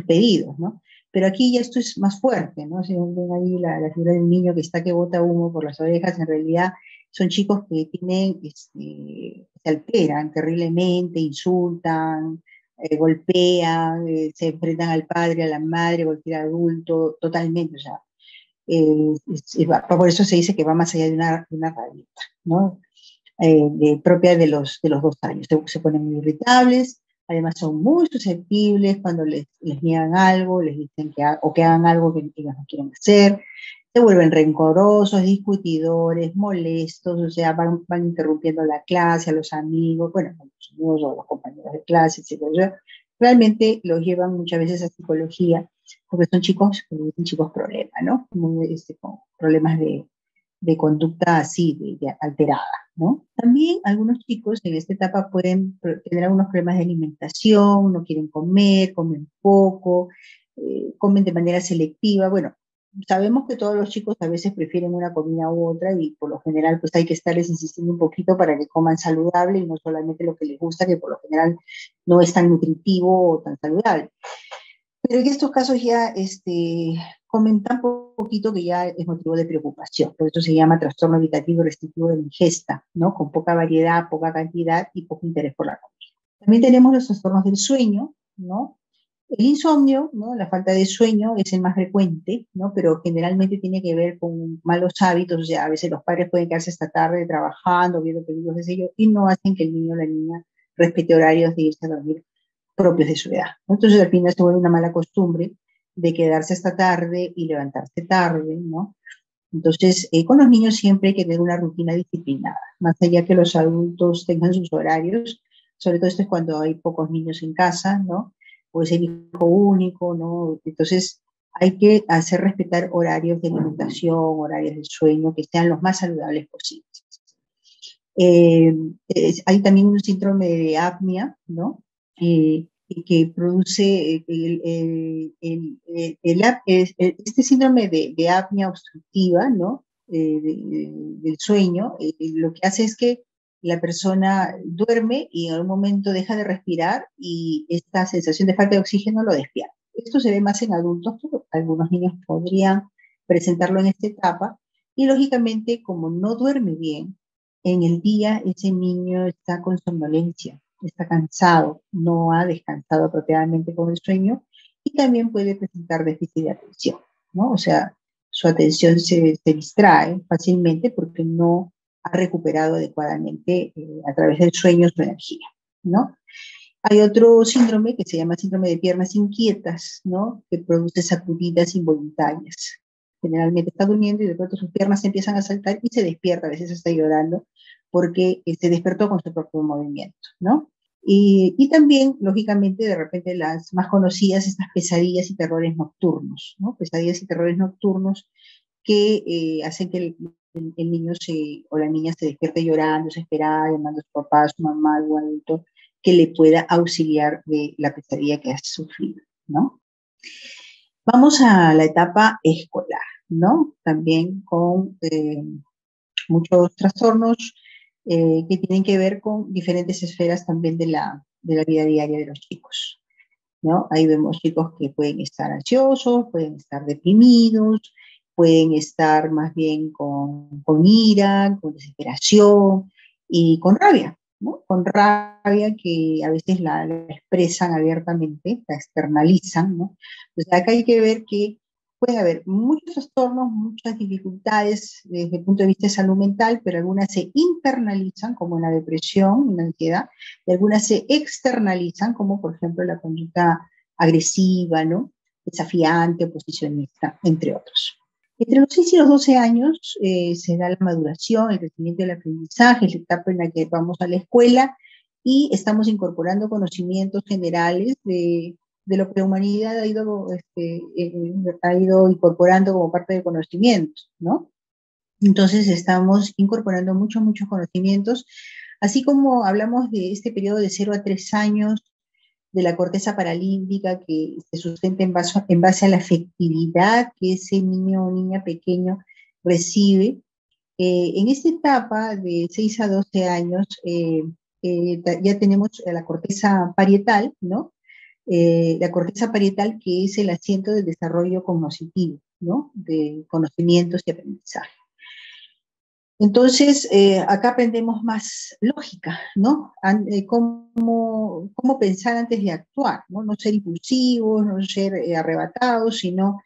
pedidos, ¿no? Pero aquí ya esto es más fuerte, ¿no? Si ven ahí la figura del niño que está que bota humo por las orejas, en realidad son chicos que tienen, se alteran terriblemente, insultan, golpean, se enfrentan al padre, a la madre, cualquier adulto, totalmente, o sea, por eso se dice que va más allá de una rabieta, ¿no? Propia de los 2 años. Se ponen muy irritables, además son muy susceptibles cuando les niegan algo, les dicen o que hagan algo que ellos no quieren hacer, se vuelven rencorosos, discutidores, molestos, o sea, van interrumpiendo la clase, a los amigos, bueno, a los amigos o a los compañeros de clase, etc. Realmente los llevan muchas veces a psicología, porque son chicos, chicos problemas, ¿no? Con problemas de conducta así, de alterada, ¿no? También algunos chicos en esta etapa pueden tener algunos problemas de alimentación, no quieren comer, comen poco, comen de manera selectiva. Bueno, sabemos que todos los chicos a veces prefieren una comida u otra y por lo general pues hay que estarles insistiendo un poquito para que coman saludable y no solamente lo que les gusta, que por lo general no es tan nutritivo o tan saludable. Pero en estos casos ya comen tan poquito que ya es motivo de preocupación. Por eso se llama trastorno evitativo restrictivo de la ingesta, ¿no? Con poca variedad, poca cantidad y poco interés por la comida. También tenemos los trastornos del sueño, ¿no? El insomnio, ¿no? La falta de sueño es el más frecuente, ¿no? Pero generalmente tiene que ver con malos hábitos, o sea, a veces los padres pueden quedarse hasta tarde trabajando, viendo películas, qué sé yo, y no hacen que el niño o la niña respete horarios de irse a dormir propios de su edad. Entonces al final se vuelve una mala costumbre de quedarse hasta tarde y levantarse tarde, ¿no? Entonces, con los niños siempre hay que tener una rutina disciplinada, más allá que los adultos tengan sus horarios, sobre todo esto es cuando hay pocos niños en casa, ¿no? O es el hijo único, ¿no? Entonces, hay que hacer respetar horarios de alimentación, horarios de sueño, que sean los más saludables posibles. Hay también un síndrome de apnea, ¿no? Que produce este síndrome de apnea obstructiva, ¿no? Del sueño, lo que hace es que la persona duerme y en algún momento deja de respirar y esta sensación de falta de oxígeno lo despierta. Esto se ve más en adultos, pero algunos niños podrían presentarlo en esta etapa y lógicamente como no duerme bien, en el día ese niño está con somnolencia, está cansado, no ha descansado apropiadamente con el sueño y también puede presentar déficit de atención, ¿no? O sea, su atención se distrae fácilmente porque no ha recuperado adecuadamente a través del sueño su energía, ¿no? Hay otro síndrome que se llama síndrome de piernas inquietas, ¿no? Que produce sacudidas involuntarias. Generalmente está durmiendo y de pronto sus piernas empiezan a saltar y se despierta, a veces está llorando porque se despertó con su propio movimiento, ¿no? Y también, lógicamente, de repente las más conocidas, estas pesadillas y terrores nocturnos, ¿no? Pesadillas y terrores nocturnos que hacen que el niño o la niña se despierte llorando, desesperada, llamando a su papá, a su mamá, algún adulto que le pueda auxiliar de la pesadilla que ha sufrido, ¿no? Vamos a la etapa escolar, ¿no? También con muchos trastornos que tienen que ver con diferentes esferas también de la vida diaria de los chicos, ¿no? Ahí vemos chicos que pueden estar ansiosos, pueden estar deprimidos, pueden estar más bien con ira, con desesperación y con rabia, ¿no? Con rabia que a veces la expresan abiertamente, la externalizan, ¿no? Entonces acá hay que ver que puede haber muchos trastornos, muchas dificultades desde el punto de vista de salud mental, pero algunas se internalizan, como la depresión, la ansiedad, y algunas se externalizan, como por ejemplo la conducta agresiva, ¿no? Desafiante, oposicionista, entre otros. Entre los 6 y los 12 años se da la maduración, el crecimiento del aprendizaje, es la etapa en la que vamos a la escuela y estamos incorporando conocimientos generales de lo que la humanidad ha ido incorporando como parte del conocimiento, ¿no? Entonces estamos incorporando muchos conocimientos, así como hablamos de este periodo de 0 a 3 años, de la corteza paralímpica que se sustenta en base a la afectividad que ese niño o niña pequeño recibe. En esta etapa de 6 a 12 años ya tenemos la corteza parietal, ¿no? La corteza parietal que es el asiento del desarrollo cognitivo, ¿no? De conocimientos y aprendizaje. Entonces, acá aprendemos más lógica, ¿no? Cómo pensar antes de actuar, ¿no? No ser impulsivos, no ser arrebatados, sino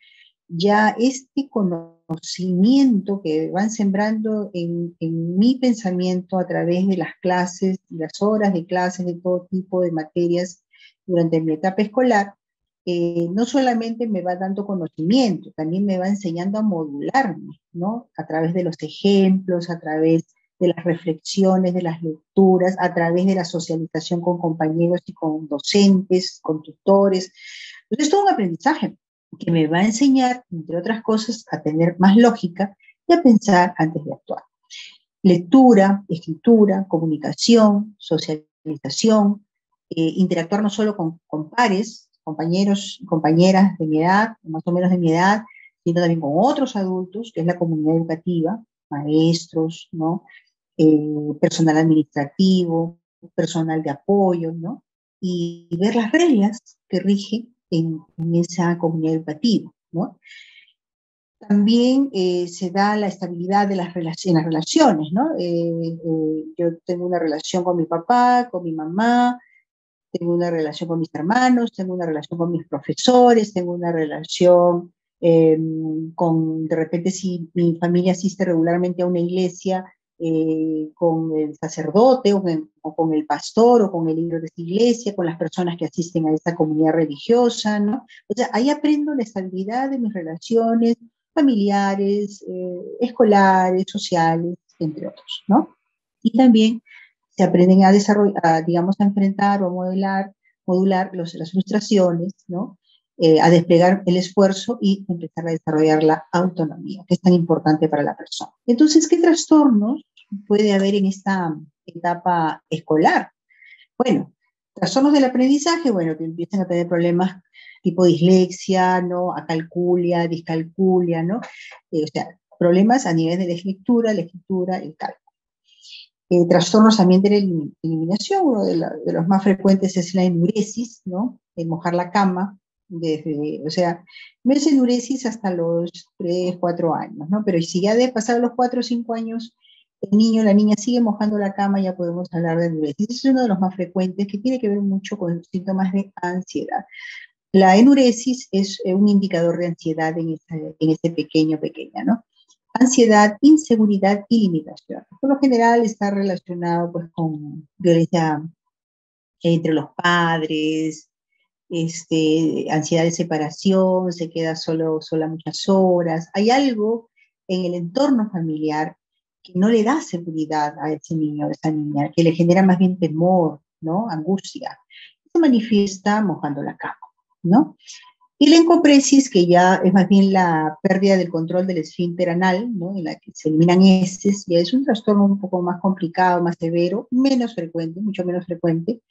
ya este conocimiento que van sembrando en mi pensamiento a través de las clases, las horas de clases de todo tipo de materias durante mi etapa escolar, no solamente me va dando conocimiento, también me va enseñando a modularme, ¿no? A través de los ejemplos, a través de las reflexiones, de las lecturas, a través de la socialización con compañeros y con docentes, con tutores. Entonces, es todo un aprendizaje que me va a enseñar, entre otras cosas, a tener más lógica y a pensar antes de actuar. Lectura, escritura, comunicación, socialización, interactuar no solo con pares, compañeros y compañeras de mi edad, más o menos de mi edad, sino también con otros adultos, que es la comunidad educativa, maestros, ¿no? Personal administrativo, personal de apoyo, ¿no? Y ver las reglas que rigen en esa comunidad educativa, ¿no? También se da la estabilidad de en las relaciones, ¿no? Yo tengo una relación con mi papá, con mi mamá, tengo una relación con mis hermanos, tengo una relación con mis profesores, tengo una relación de repente si mi familia asiste regularmente a una iglesia, con el sacerdote o con el pastor o con el líder de esa iglesia, con las personas que asisten a esta comunidad religiosa, ¿no? O sea, ahí aprendo la estabilidad de mis relaciones familiares, escolares, sociales, entre otros, ¿no? Y también se aprenden a desarrollar, digamos, a enfrentar o a modular las frustraciones, ¿no? A desplegar el esfuerzo y empezar a desarrollar la autonomía, que es tan importante para la persona. Entonces, ¿qué trastornos puede haber en esta etapa escolar? Bueno, trastornos del aprendizaje, bueno, que empiezan a tener problemas tipo dislexia, ¿no? Acalculia, discalculia, ¿no? O sea, problemas a nivel de la escritura, el cálculo. Trastornos también de la eliminación, uno de los más frecuentes es la enuresis, ¿no? El mojar la cama, o sea, no es enuresis hasta los 3, 4 años, ¿no? Pero si ya de pasar los 4 o 5 años, el niño o la niña sigue mojando la cama, ya podemos hablar de enuresis. Ese es uno de los más frecuentes que tiene que ver mucho con síntomas de ansiedad. La enuresis es un indicador de ansiedad en este pequeña, ¿no? Ansiedad, inseguridad y limitación. Por lo general está relacionado pues, con violencia entre los padres, ansiedad de separación, se queda sola muchas horas. Hay algo en el entorno familiar que no le da seguridad a ese niño o esa niña, que le genera más bien temor, ¿no? Angustia. Se manifiesta mojando la cama, ¿no? Y la encopresis, que ya es más bien la pérdida del control del esfínter anal, ¿no? En la que se eliminan heces, ya es un trastorno un poco más complicado, más severo, menos frecuente, mucho menos frecuente,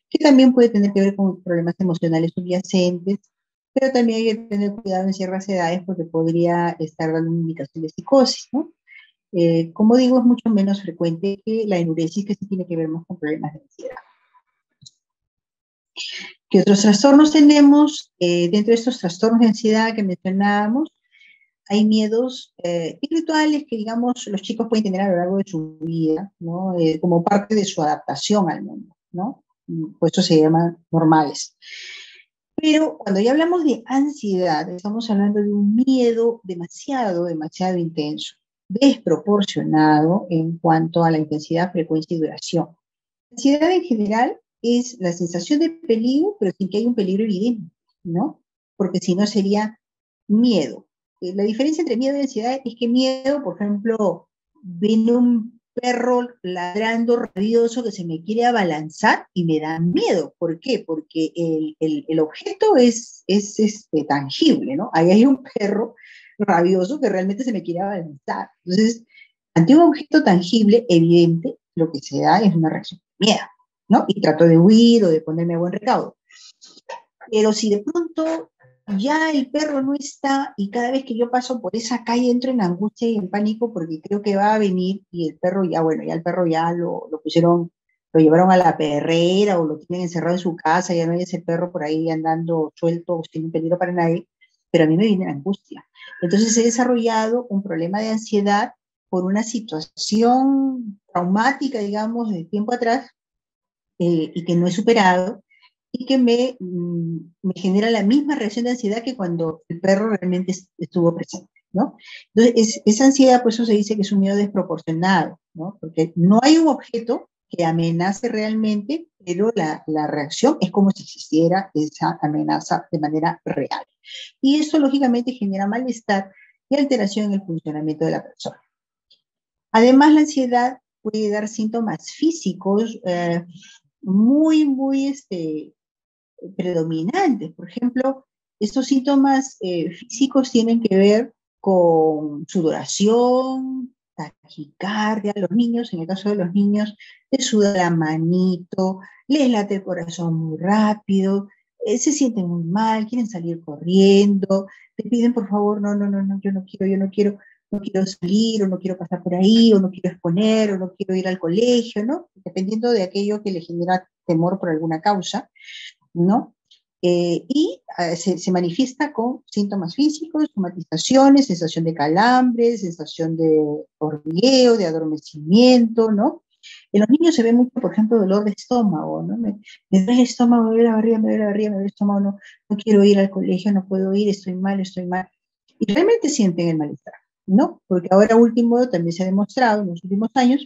que también puede tener que ver con problemas emocionales subyacentes, pero también hay que tener cuidado en ciertas edades porque podría estar dando una indicación de psicosis, ¿no? Como digo, es mucho menos frecuente que la enuresis, que sí tiene que ver más con problemas de ansiedad. ¿Qué otros trastornos tenemos? Dentro de estos trastornos de ansiedad que mencionábamos, hay miedos espirituales que, digamos, los chicos pueden tener a lo largo de su vida, ¿no? Como parte de su adaptación al mundo, ¿no? Por eso se llaman normales. Pero cuando ya hablamos de ansiedad, estamos hablando de un miedo demasiado intenso, desproporcionado en cuanto a la intensidad, frecuencia y duración. La ansiedad en general es la sensación de peligro, pero sin que haya un peligro evidente, ¿no? Porque si no sería miedo. La diferencia entre miedo y ansiedad es que miedo, por ejemplo, viene un perro ladrando rabioso que se me quiere abalanzar y me da miedo. ¿Por qué? Porque el objeto es tangible, ¿no? Ahí hay un perro rabioso que realmente se me quiere abalanzar. Entonces, ante un objeto tangible, evidente, lo que se da es una reacción de miedo, ¿no? Y trato de huir o de ponerme a buen recaudo. Pero si de pronto ya el perro no está y cada vez que yo paso por esa calle entro en angustia y en pánico porque creo que va a venir y el perro ya, bueno, ya el perro ya lo pusieron, lo llevaron a la perrera o lo tienen encerrado en su casa, ya no hay ese perro por ahí andando suelto sin peligro para nadie, pero a mí me viene la angustia. Entonces he desarrollado un problema de ansiedad por una situación traumática, digamos, de tiempo atrás, y que no he superado, y que me genera la misma reacción de ansiedad que cuando el perro realmente estuvo presente, ¿no? Entonces, esa ansiedad, pues eso se dice que es un miedo desproporcionado, ¿no? Porque no hay un objeto que amenace realmente, pero la reacción es como si existiera esa amenaza de manera real. Y eso, lógicamente, genera malestar y alteración en el funcionamiento de la persona. Además, la ansiedad puede dar síntomas físicos muy predominantes. Por ejemplo, estos síntomas físicos tienen que ver con sudoración, taquicardia. Los niños, en el caso de los niños, les suda la manito, les late el corazón muy rápido, se sienten muy mal, quieren salir corriendo, te piden por favor, no, no quiero salir, o no quiero pasar por ahí, o no quiero exponer, o no quiero ir al colegio, ¿no? Dependiendo de aquello que le genera temor por alguna causa, ¿no? Se manifiesta con síntomas físicos, somatizaciones, sensación de calambre, sensación de hormigueo, de adormecimiento, ¿no? En los niños se ve mucho, por ejemplo, dolor de estómago, ¿no? Me duele el estómago, me duele la barriga, me duele la barriga, me duele el estómago, no quiero ir al colegio, no puedo ir, estoy mal. Y realmente sienten el malestar, ¿no? Porque ahora último también se ha demostrado en los últimos años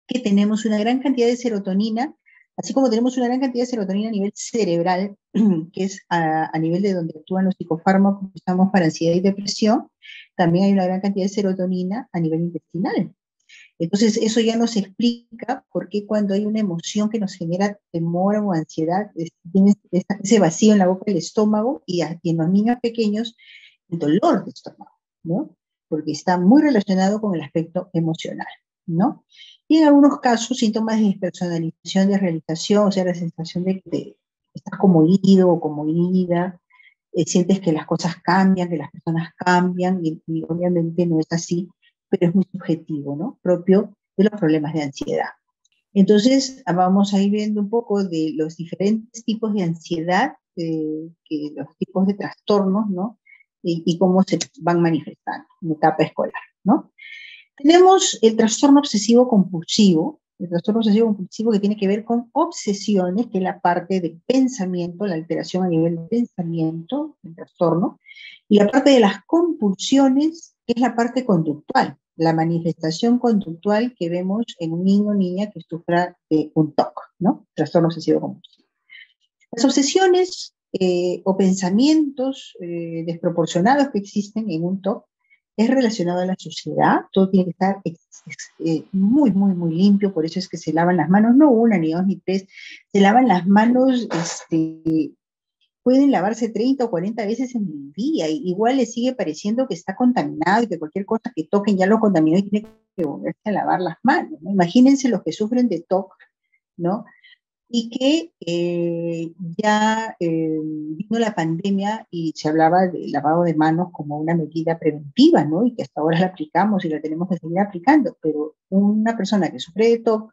que tenemos una gran cantidad de serotonina, así como tenemos una gran cantidad de serotonina a nivel cerebral, que es a nivel de donde actúan los psicofármacos que usamos para ansiedad y depresión, también hay una gran cantidad de serotonina a nivel intestinal. Entonces, eso ya nos explica por qué cuando hay una emoción que nos genera temor o ansiedad, tienes ese vacío en la boca del estómago y en los niños pequeños, el dolor de estómago, ¿no? Porque está muy relacionado con el aspecto emocional, ¿no? Y en algunos casos, síntomas de despersonalización, de realización, o sea, la sensación de que estás como herido o como herida, sientes que las cosas cambian, que las personas cambian, y obviamente no es así, pero es muy subjetivo, ¿no? Propio de los problemas de ansiedad. Entonces, vamos a ir viendo un poco de los diferentes tipos de ansiedad, los tipos de trastornos, ¿no? Y cómo se van manifestando en etapa escolar, ¿no? Tenemos el trastorno obsesivo compulsivo, que tiene que ver con obsesiones, que es la parte de pensamiento, la alteración a nivel de pensamiento, el trastorno, y la parte de las compulsiones, que es la parte conductual, la manifestación conductual que vemos en un niño o niña que sufra de un TOC, ¿no? Trastorno obsesivo compulsivo. Las obsesiones o pensamientos desproporcionados que existen en un TOC es relacionado a la suciedad, todo tiene que estar muy, muy, muy limpio, por eso es que se lavan las manos, no una, ni dos, ni tres, se lavan las manos, pueden lavarse 30 o 40 veces en el día, y igual les sigue pareciendo que está contaminado y que cualquier cosa que toquen ya lo contaminó y tienen que volverse a lavar las manos, ¿no? Imagínense los que sufren de TOC, ¿no? Y que vino la pandemia y se hablaba del lavado de manos como una medida preventiva, ¿no? Y que hasta ahora la aplicamos y la tenemos que seguir aplicando, pero una persona que sufre de TOC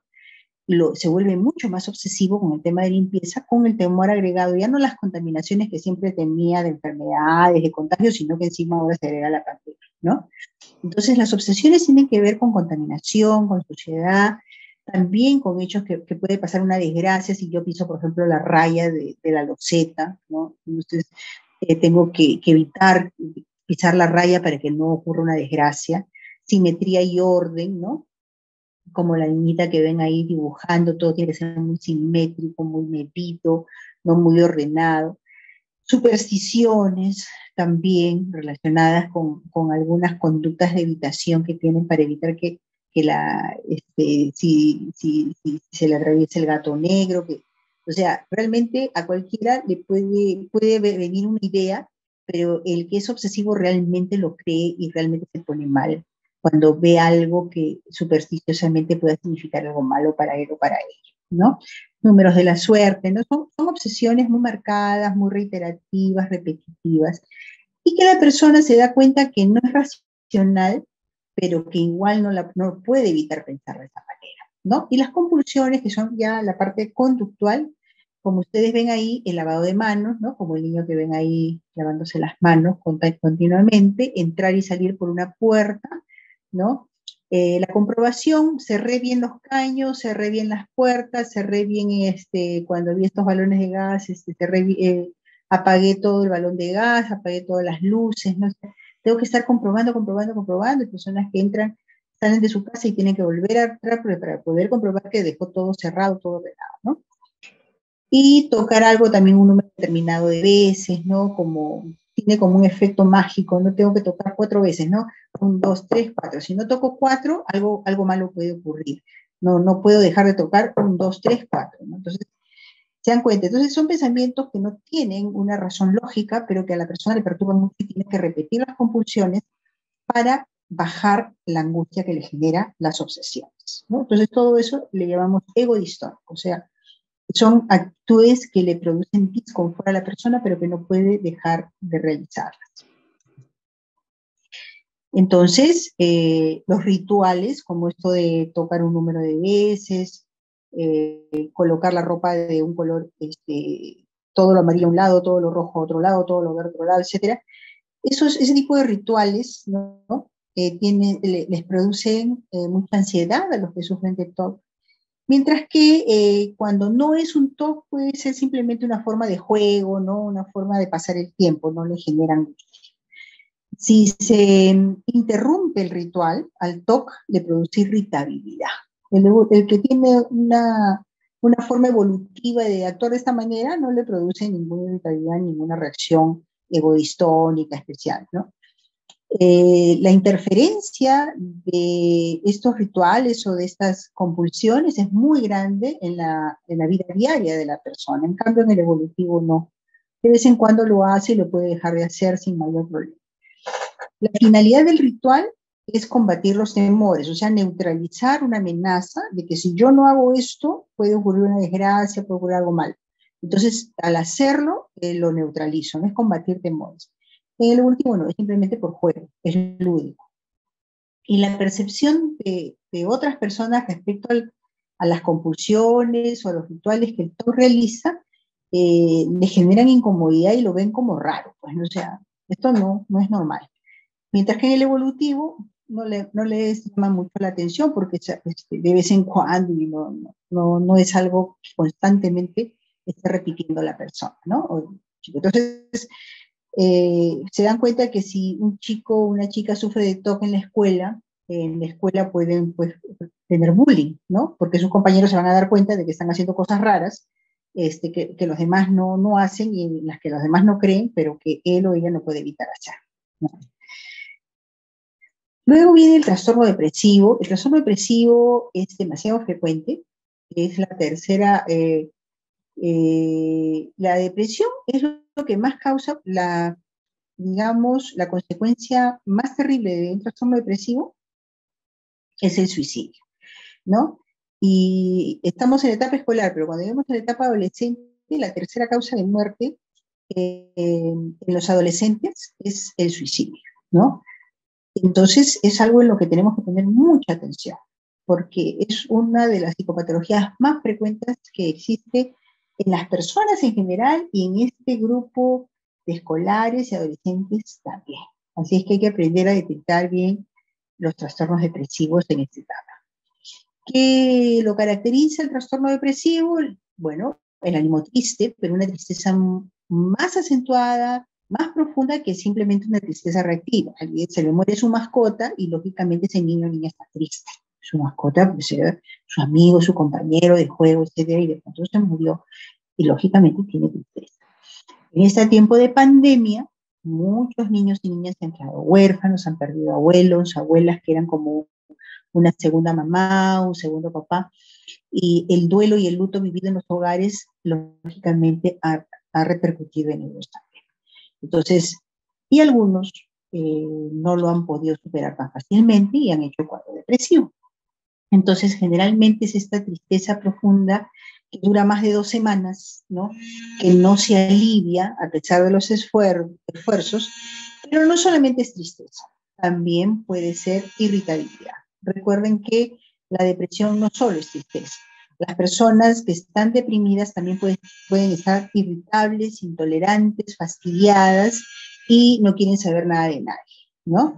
se vuelve mucho más obsesivo con el tema de limpieza, con el temor agregado, ya no las contaminaciones que siempre tenía de enfermedades, de contagios, sino que encima ahora se agrega la pandemia, ¿no? Entonces las obsesiones tienen que ver con contaminación, con suciedad, también con hechos que puede pasar una desgracia si yo piso, por ejemplo, la raya de la loseta, ¿no? Entonces tengo que evitar pisar la raya para que no ocurra una desgracia. Simetría y orden, ¿no? Como la niñita que ven ahí dibujando, todo tiene que ser muy simétrico, muy medido, no muy ordenado. Supersticiones también relacionadas con algunas conductas de evitación que tienen para evitar que si se le atraviesa el gato negro, o sea, realmente a cualquiera le puede venir una idea, pero el que es obsesivo realmente lo cree y realmente se pone mal cuando ve algo que supersticiosamente pueda significar algo malo para él o para ella, ¿no? Números de la suerte, ¿no? Son obsesiones muy marcadas, muy reiterativas, repetitivas, y que la persona se da cuenta que no es racional, pero que igual no puede evitar pensar de esa manera, ¿no? Y las compulsiones, que son ya la parte conductual, como ustedes ven ahí, el lavado de manos, ¿no? Como el niño que ven ahí lavándose las manos continuamente, entrar y salir por una puerta, ¿no? La comprobación, cerré bien los caños, cerré bien las puertas, cerré bien, cuando vi estos balones de gas, apagué todo el balón de gas, apagué todas las luces, ¿no? Tengo que estar comprobando, hay personas que entran, salen de su casa y tienen que volver a entrar para poder comprobar que dejó todo cerrado, todo ordenado, ¿no? Y tocar algo también un número determinado de veces, ¿no? Tiene como un efecto mágico, no tengo que tocar 4 veces, ¿no? 1, 2, 3, 4. Si no toco 4, algo malo puede ocurrir. No puedo dejar de tocar 1, 2, 3, 4, ¿no? Entonces, se dan cuenta. Entonces, son pensamientos que no tienen una razón lógica, pero que a la persona le perturban mucho y tiene que repetir las compulsiones para bajar la angustia que le genera las obsesiones, ¿no? Entonces, todo eso le llamamos ego distónico, o sea, son actitudes que le producen disconfort a la persona, pero que no puede dejar de realizarlas. Entonces, los rituales, como esto de tocar un número de veces, colocar la ropa de un color, todo lo amarillo a un lado, todo lo rojo a otro lado, todo lo verde a otro lado, etc. Ese tipo de rituales, ¿no? Les producen mucha ansiedad a los que sufren de TOC. Mientras que cuando no es un TOC puede ser simplemente una forma de juego, ¿no? Una forma de pasar el tiempo, no le generan angustia. Si se interrumpe el ritual, al TOC le produce irritabilidad. El que tiene una forma evolutiva de actuar de esta manera no le produce ninguna irritabilidad, ninguna reacción egodistónica especial, ¿no? La interferencia de estos rituales o de estas compulsiones es muy grande en la vida diaria de la persona. En cambio, en el evolutivo no. De vez en cuando lo hace y lo puede dejar de hacer sin mayor problema. La finalidad del ritual es combatir los temores, o sea, neutralizar una amenaza de que si yo no hago esto, puede ocurrir una desgracia, puede ocurrir algo mal. Entonces, al hacerlo, lo neutralizo, no es combatir temores. En el último no, es simplemente por juego, es lúdico. Y la percepción de otras personas respecto a las compulsiones o a los rituales que el TOC realiza, le generan incomodidad y lo ven como raro, pues, o sea, esto no es normal. Mientras que en el evolutivo no les llama mucho la atención porque de vez en cuando y no es algo que constantemente esté repitiendo la persona, ¿no? Entonces, se dan cuenta que si un chico o una chica sufre de TOC en la escuela pueden pues, tener bullying, ¿no? Porque sus compañeros se van a dar cuenta de que están haciendo cosas raras, que los demás no hacen y en las que los demás no creen, pero que él o ella no puede evitar hacer, ¿no? Luego viene el trastorno depresivo. El trastorno depresivo es demasiado frecuente, es la tercera. La depresión es lo que más causa digamos, la consecuencia más terrible de un trastorno depresivo es el suicidio, ¿no? Y estamos en la etapa escolar, pero cuando vemos en la etapa adolescente, la tercera causa de muerte en los adolescentes es el suicidio, ¿no? Entonces es algo en lo que tenemos que poner mucha atención, porque es una de las psicopatologías más frecuentes que existe en las personas en general y en este grupo de escolares y adolescentes también. Así es que hay que aprender a detectar bien los trastornos depresivos en esta etapa. ¿Qué lo caracteriza el trastorno depresivo? Bueno, el ánimo triste, pero una tristeza más acentuada, más profunda que simplemente una tristeza reactiva. Alguien se le muere su mascota y lógicamente ese niño o niña está triste. Su mascota, pues, era su amigo, su compañero de juego, etcétera, y de pronto se murió y lógicamente tiene tristeza. En este tiempo de pandemia, muchos niños y niñas se han quedado huérfanos, han perdido abuelos, abuelas que eran como una segunda mamá, un segundo papá, y el duelo y el luto vivido en los hogares, lógicamente, ha repercutido en ellos también. Entonces, y algunos no lo han podido superar tan fácilmente y han hecho cuadro depresivo. Entonces, generalmente es esta tristeza profunda que dura más de 2 semanas, ¿no? Que no se alivia a pesar de los esfuerzos, pero no solamente es tristeza, también puede ser irritabilidad. Recuerden que la depresión no solo es tristeza. Las personas que están deprimidas también pueden estar irritables, intolerantes, fastidiadas y no quieren saber nada de nadie, ¿no?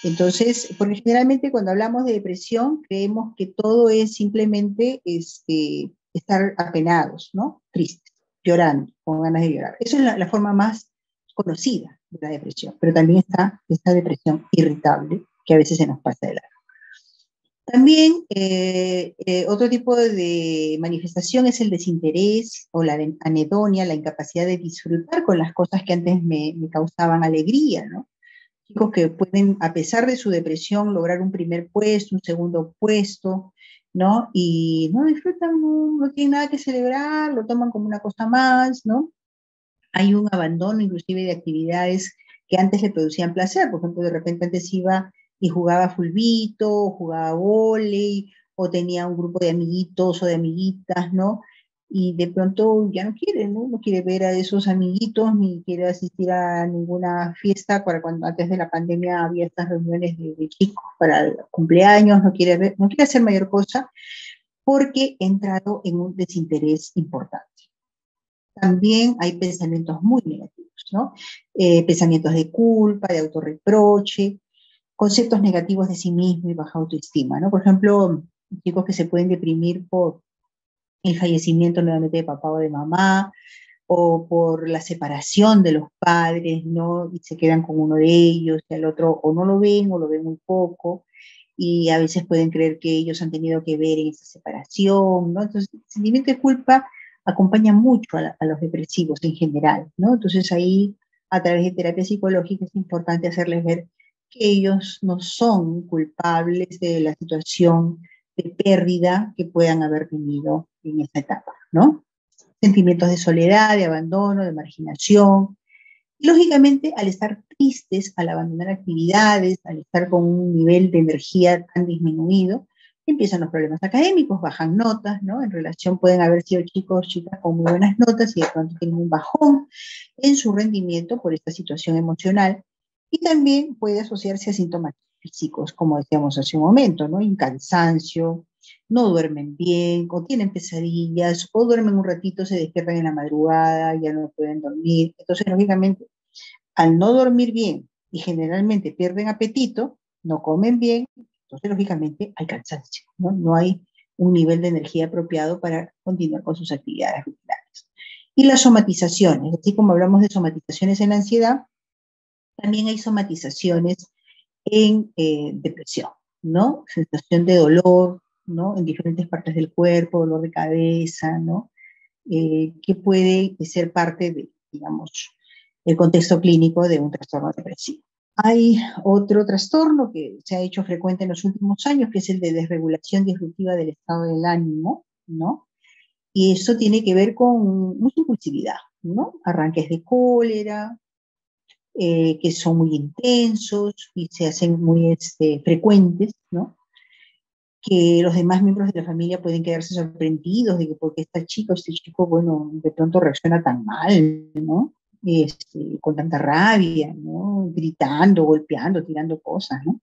Entonces, porque generalmente cuando hablamos de depresión creemos que todo es simplemente estar apenados, ¿no? Tristes, llorando, con ganas de llorar. Esa es la forma más conocida de la depresión, pero también está esta depresión irritable que a veces se nos pasa de largo. También otro tipo de manifestación es el desinterés o la anedonia, la incapacidad de disfrutar con las cosas que antes me causaban alegría, ¿no? Chicos que pueden, a pesar de su depresión, lograr un primer puesto, un segundo puesto, ¿no? Y no disfrutan, no tienen nada que celebrar, lo toman como una cosa más, ¿no? Hay un abandono inclusive de actividades que antes le producían placer. Por ejemplo, de repente antes iba y jugaba fulbito, o jugaba vóley, o tenía un grupo de amiguitos o de amiguitas, ¿no? Y de pronto ya no quiere, ¿no? No quiere ver a esos amiguitos, ni quiere asistir a ninguna fiesta, para cuando antes de la pandemia había estas reuniones de chicos para el cumpleaños, no quiere ver, no quiere hacer mayor cosa, porque ha entrado en un desinterés importante. También hay pensamientos muy negativos, ¿no? Pensamientos de culpa, de autorreproche, conceptos negativos de sí mismo y baja autoestima, ¿no? Por ejemplo, chicos que se pueden deprimir por el fallecimiento nuevamente de papá o de mamá, o por la separación de los padres, ¿no? Y se quedan con uno de ellos, y al otro o no lo ven o lo ven muy poco, y a veces pueden creer que ellos han tenido que ver en esa separación, ¿no? Entonces, el sentimiento de culpa acompaña mucho a los depresivos en general, ¿no? Entonces ahí, a través de terapia psicológica, es importante hacerles ver que ellos no son culpables de la situación de pérdida que puedan haber tenido en esta etapa, ¿no? Sentimientos de soledad, de abandono, de marginación. Lógicamente, al estar tristes, al abandonar actividades, al estar con un nivel de energía tan disminuido, empiezan los problemas académicos, bajan notas, ¿no? En relación pueden haber sido chicos, chicas con muy buenas notas y de pronto tienen un bajón en su rendimiento por esta situación emocional y también puede asociarse a síntomas físicos, como decíamos hace un momento, ¿no? Cansancio, no duermen bien, o tienen pesadillas, o duermen un ratito, se despiertan en la madrugada, ya no pueden dormir. Entonces, lógicamente, al no dormir bien y generalmente pierden apetito, no comen bien, entonces, lógicamente, hay cansancio, ¿no? No hay un nivel de energía apropiado para continuar con sus actividades rutinarias. Y las somatizaciones, así como hablamos de somatizaciones en la ansiedad, también hay somatizaciones en depresión, ¿no? Sensación de dolor, ¿no? En diferentes partes del cuerpo, dolor de cabeza, ¿no? Que puede ser parte de, digamos, el contexto clínico de un trastorno depresivo. Hay otro trastorno que se ha hecho frecuente en los últimos años, que es el de desregulación disruptiva del estado del ánimo, ¿no? Y eso tiene que ver con mucha impulsividad, ¿no? Arranques de cólera, que son muy intensos y se hacen muy frecuentes, ¿no? Que los demás miembros de la familia pueden quedarse sorprendidos de que porque este chico, bueno, de pronto reacciona tan mal, ¿no? Con tanta rabia, ¿no? Gritando, golpeando, tirando cosas, ¿no?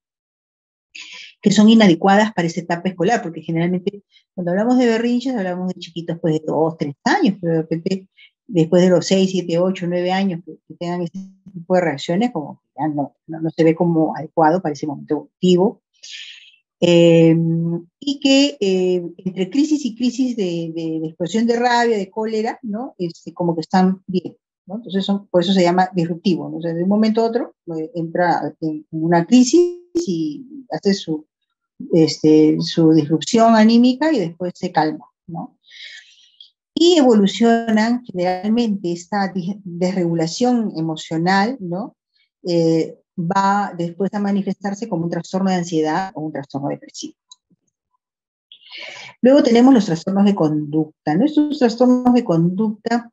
Que son inadecuadas para esa etapa escolar, porque generalmente cuando hablamos de berrinches hablamos de chiquitos pues de 2, 3 años, pero de repente después de los 6, 7, 8, 9 años que tengan este tipo de reacciones, como que ya no se ve como adecuado para ese momento evolutivo. Y que entre crisis y crisis de explosión de rabia, de cólera, ¿no? Como que están bien, ¿no? Entonces por eso se llama disruptivo, ¿no? O sea, de un momento a otro entra en una crisis y hace su disrupción anímica y después se calma, ¿no? Y evolucionan generalmente esta desregulación emocional, ¿no? Va después a manifestarse como un trastorno de ansiedad o un trastorno depresivo. Luego tenemos los trastornos de conducta, ¿no? Estos trastornos de conducta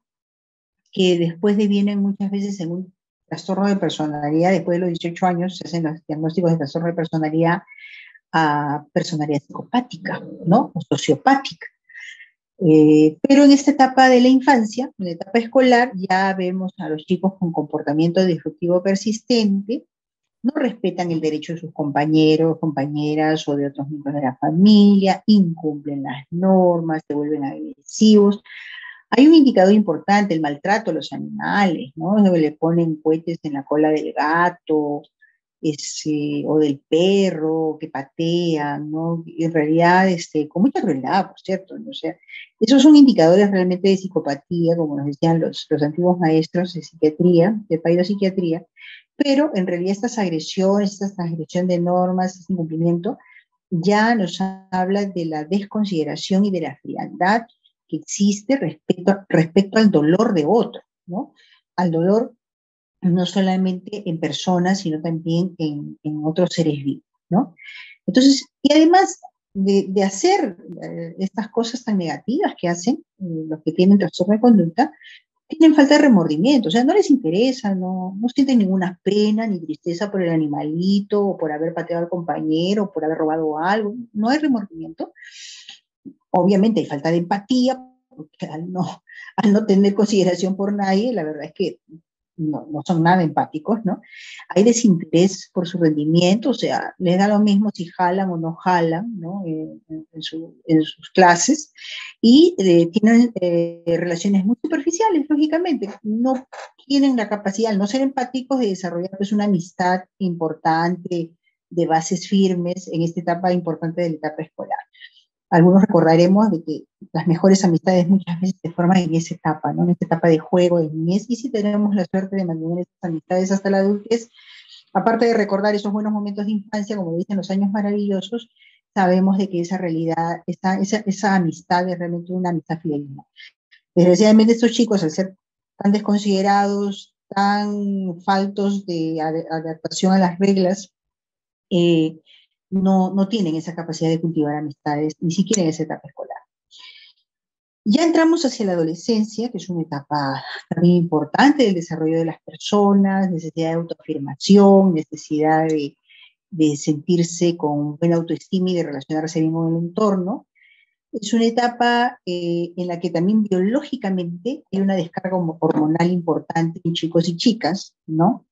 que después devienen muchas veces en un trastorno de personalidad, después de los 18 años se hacen los diagnósticos de trastorno de personalidad a personalidad psicopática, ¿no? O sociopática. Pero en esta etapa de la infancia, en la etapa escolar, ya vemos a los chicos con comportamiento disruptivo persistente, no respetan el derecho de sus compañeros, compañeras o de otros miembros de la familia, incumplen las normas, se vuelven agresivos. Hay un indicador importante, el maltrato a los animales, ¿no? Le ponen cohetes en la cola del gato, o del perro que patean, ¿no? En realidad, con mucha crueldad, por cierto, ¿no? O sea, esos son indicadores realmente de psicopatía, como nos decían los antiguos maestros de psiquiatría, de psiquiatría, pero en realidad estas agresiones, esta transgresión de normas, este incumplimiento, ya nos habla de la desconsideración y de la frialdad que existe respecto al dolor de otro, ¿no? Al dolor no solamente en personas, sino también en otros seres vivos, ¿no? Entonces, y además de hacer estas cosas tan negativas que hacen los que tienen trastorno de conducta, tienen falta de remordimiento, o sea, no les interesa, no sienten ninguna pena ni tristeza por el animalito, o por haber pateado al compañero, o por haber robado algo, no hay remordimiento. Obviamente hay falta de empatía, porque al no tener consideración por nadie, la verdad es que no son nada empáticos, ¿no? Hay desinterés por su rendimiento, o sea, les da lo mismo si jalan o no jalan, ¿no? En sus clases, y tienen relaciones muy superficiales, lógicamente, no tienen la capacidad, al no ser empáticos, de desarrollar pues, una amistad importante, de bases firmes en esta etapa importante de la etapa escolar. Algunos recordaremos de que las mejores amistades muchas veces se forman en esa etapa, ¿no? En esta etapa de juego, de niñez, y si tenemos la suerte de mantener esas amistades hasta la adultez, aparte de recordar esos buenos momentos de infancia, como dicen los años maravillosos, sabemos de que esa realidad, esa amistad es realmente una amistad fidedigna. Desgraciadamente estos chicos, al ser tan desconsiderados, tan faltos de adaptación a las reglas, no tienen esa capacidad de cultivar amistades, ni siquiera en esa etapa escolar. Ya entramos hacia la adolescencia, que es una etapa también importante del desarrollo de las personas, necesidad de autoafirmación, necesidad de sentirse con buena autoestima y de relacionarse bien con el entorno. Es una etapa en la que también biológicamente hay una descarga hormonal importante en chicos y chicas, ¿no?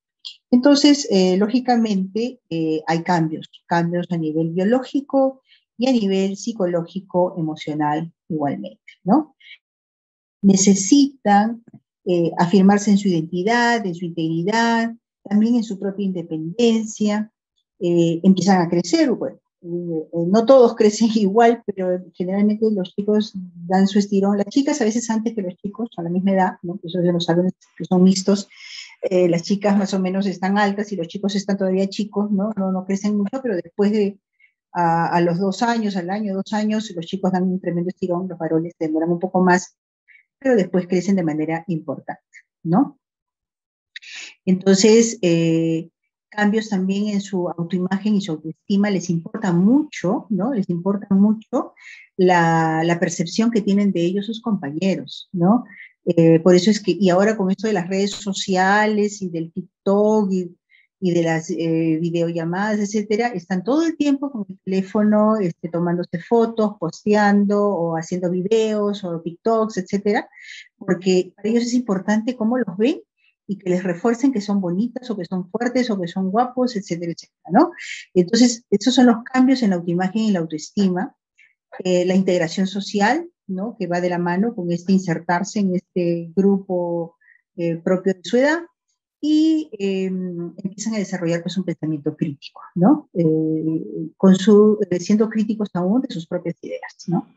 Entonces, lógicamente, hay cambios a nivel biológico y a nivel psicológico, emocional igualmente, ¿no? Necesitan afirmarse en su identidad, en su integridad, también en su propia independencia, empiezan a crecer, bueno, no todos crecen igual, pero generalmente los chicos dan su estirón, las chicas a veces antes que los chicos, a la misma edad, ¿no? Eso de los salones que son mixtos, las chicas más o menos están altas y los chicos están todavía chicos, ¿no? No crecen mucho, pero después de a los 2 años, al año, 2 años, los chicos dan un tremendo estirón, los varones demoran un poco más, pero después crecen de manera importante, ¿no? Entonces, cambios también en su autoimagen y su autoestima les importa mucho, ¿no? Les importa mucho la percepción que tienen de ellos sus compañeros, ¿no? Por eso es que, y ahora con esto de las redes sociales y del TikTok y de las videollamadas, etcétera, están todo el tiempo con el teléfono, tomándose fotos, posteando o haciendo videos o TikToks, etcétera, porque para ellos es importante cómo los ven y que les refuercen que son bonitas o que son fuertes o que son guapos, etcétera, etcétera, ¿no? Entonces, esos son los cambios en la autoimagen y la autoestima, la integración social, ¿no? Que va de la mano con insertarse en este grupo propio de su edad y empiezan a desarrollar pues un pensamiento crítico, ¿no? Siendo críticos aún de sus propias ideas, ¿no?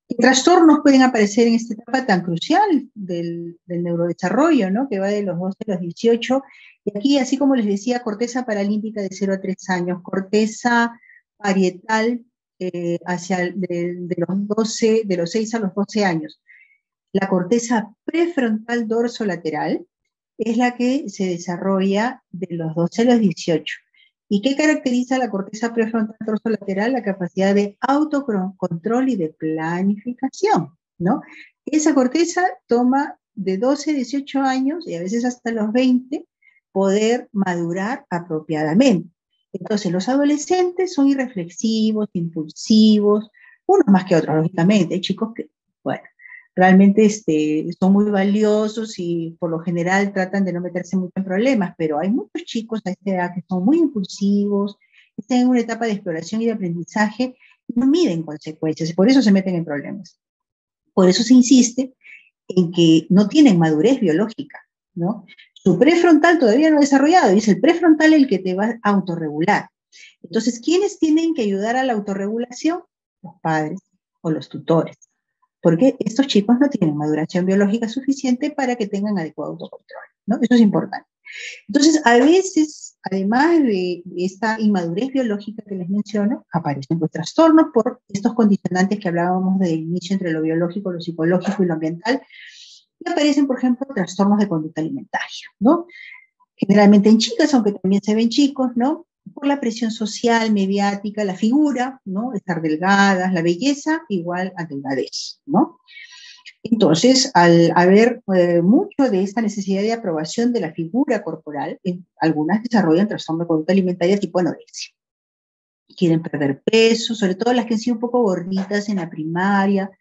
¿Qué trastornos pueden aparecer en esta etapa tan crucial del neurodesarrollo, ¿no? Que va de los 12 a los 18? Y aquí, así como les decía, corteza paralímpica de 0 a 3 años, corteza parietal de los 12, de los 6 a los 12 años. La corteza prefrontal dorsolateral es la que se desarrolla de los 12 a los 18. ¿Y qué caracteriza la corteza prefrontal dorsolateral? La capacidad de autocontrol y de planificación, ¿no? Esa corteza toma de 12 a 18 años y a veces hasta los 20 poder madurar apropiadamente. Entonces, los adolescentes son irreflexivos, impulsivos, unos más que otros, lógicamente. Hay chicos que, bueno, realmente son muy valiosos y por lo general tratan de no meterse mucho en problemas, pero hay muchos chicos a esta edad que son muy impulsivos, están en una etapa de exploración y de aprendizaje y no miden consecuencias, y por eso se meten en problemas. Por eso se insiste en que no tienen madurez biológica, ¿no? Su prefrontal todavía no ha desarrollado, y es el prefrontal el que te va a autorregular. Entonces, ¿quiénes tienen que ayudar a la autorregulación? Los padres o los tutores, porque estos chicos no tienen maduración biológica suficiente para que tengan adecuado autocontrol, ¿no? Eso es importante. Entonces, a veces, además de esta inmadurez biológica que les menciono, aparecen pues trastornos por estos condicionantes que hablábamos del inicio entre lo biológico, lo psicológico y lo ambiental, y aparecen, por ejemplo, trastornos de conducta alimentaria, ¿no? Generalmente en chicas, aunque también se ven chicos, ¿no? Por la presión social, mediática, la figura, ¿no? Estar delgadas, la belleza igual a delgadez, ¿no? Entonces, al haber mucho de esta necesidad de aprobación de la figura corporal, algunas desarrollan trastorno de conducta alimentaria tipo anorexia. Quieren perder peso, sobre todo las que han sido un poco gorditas en la primaria,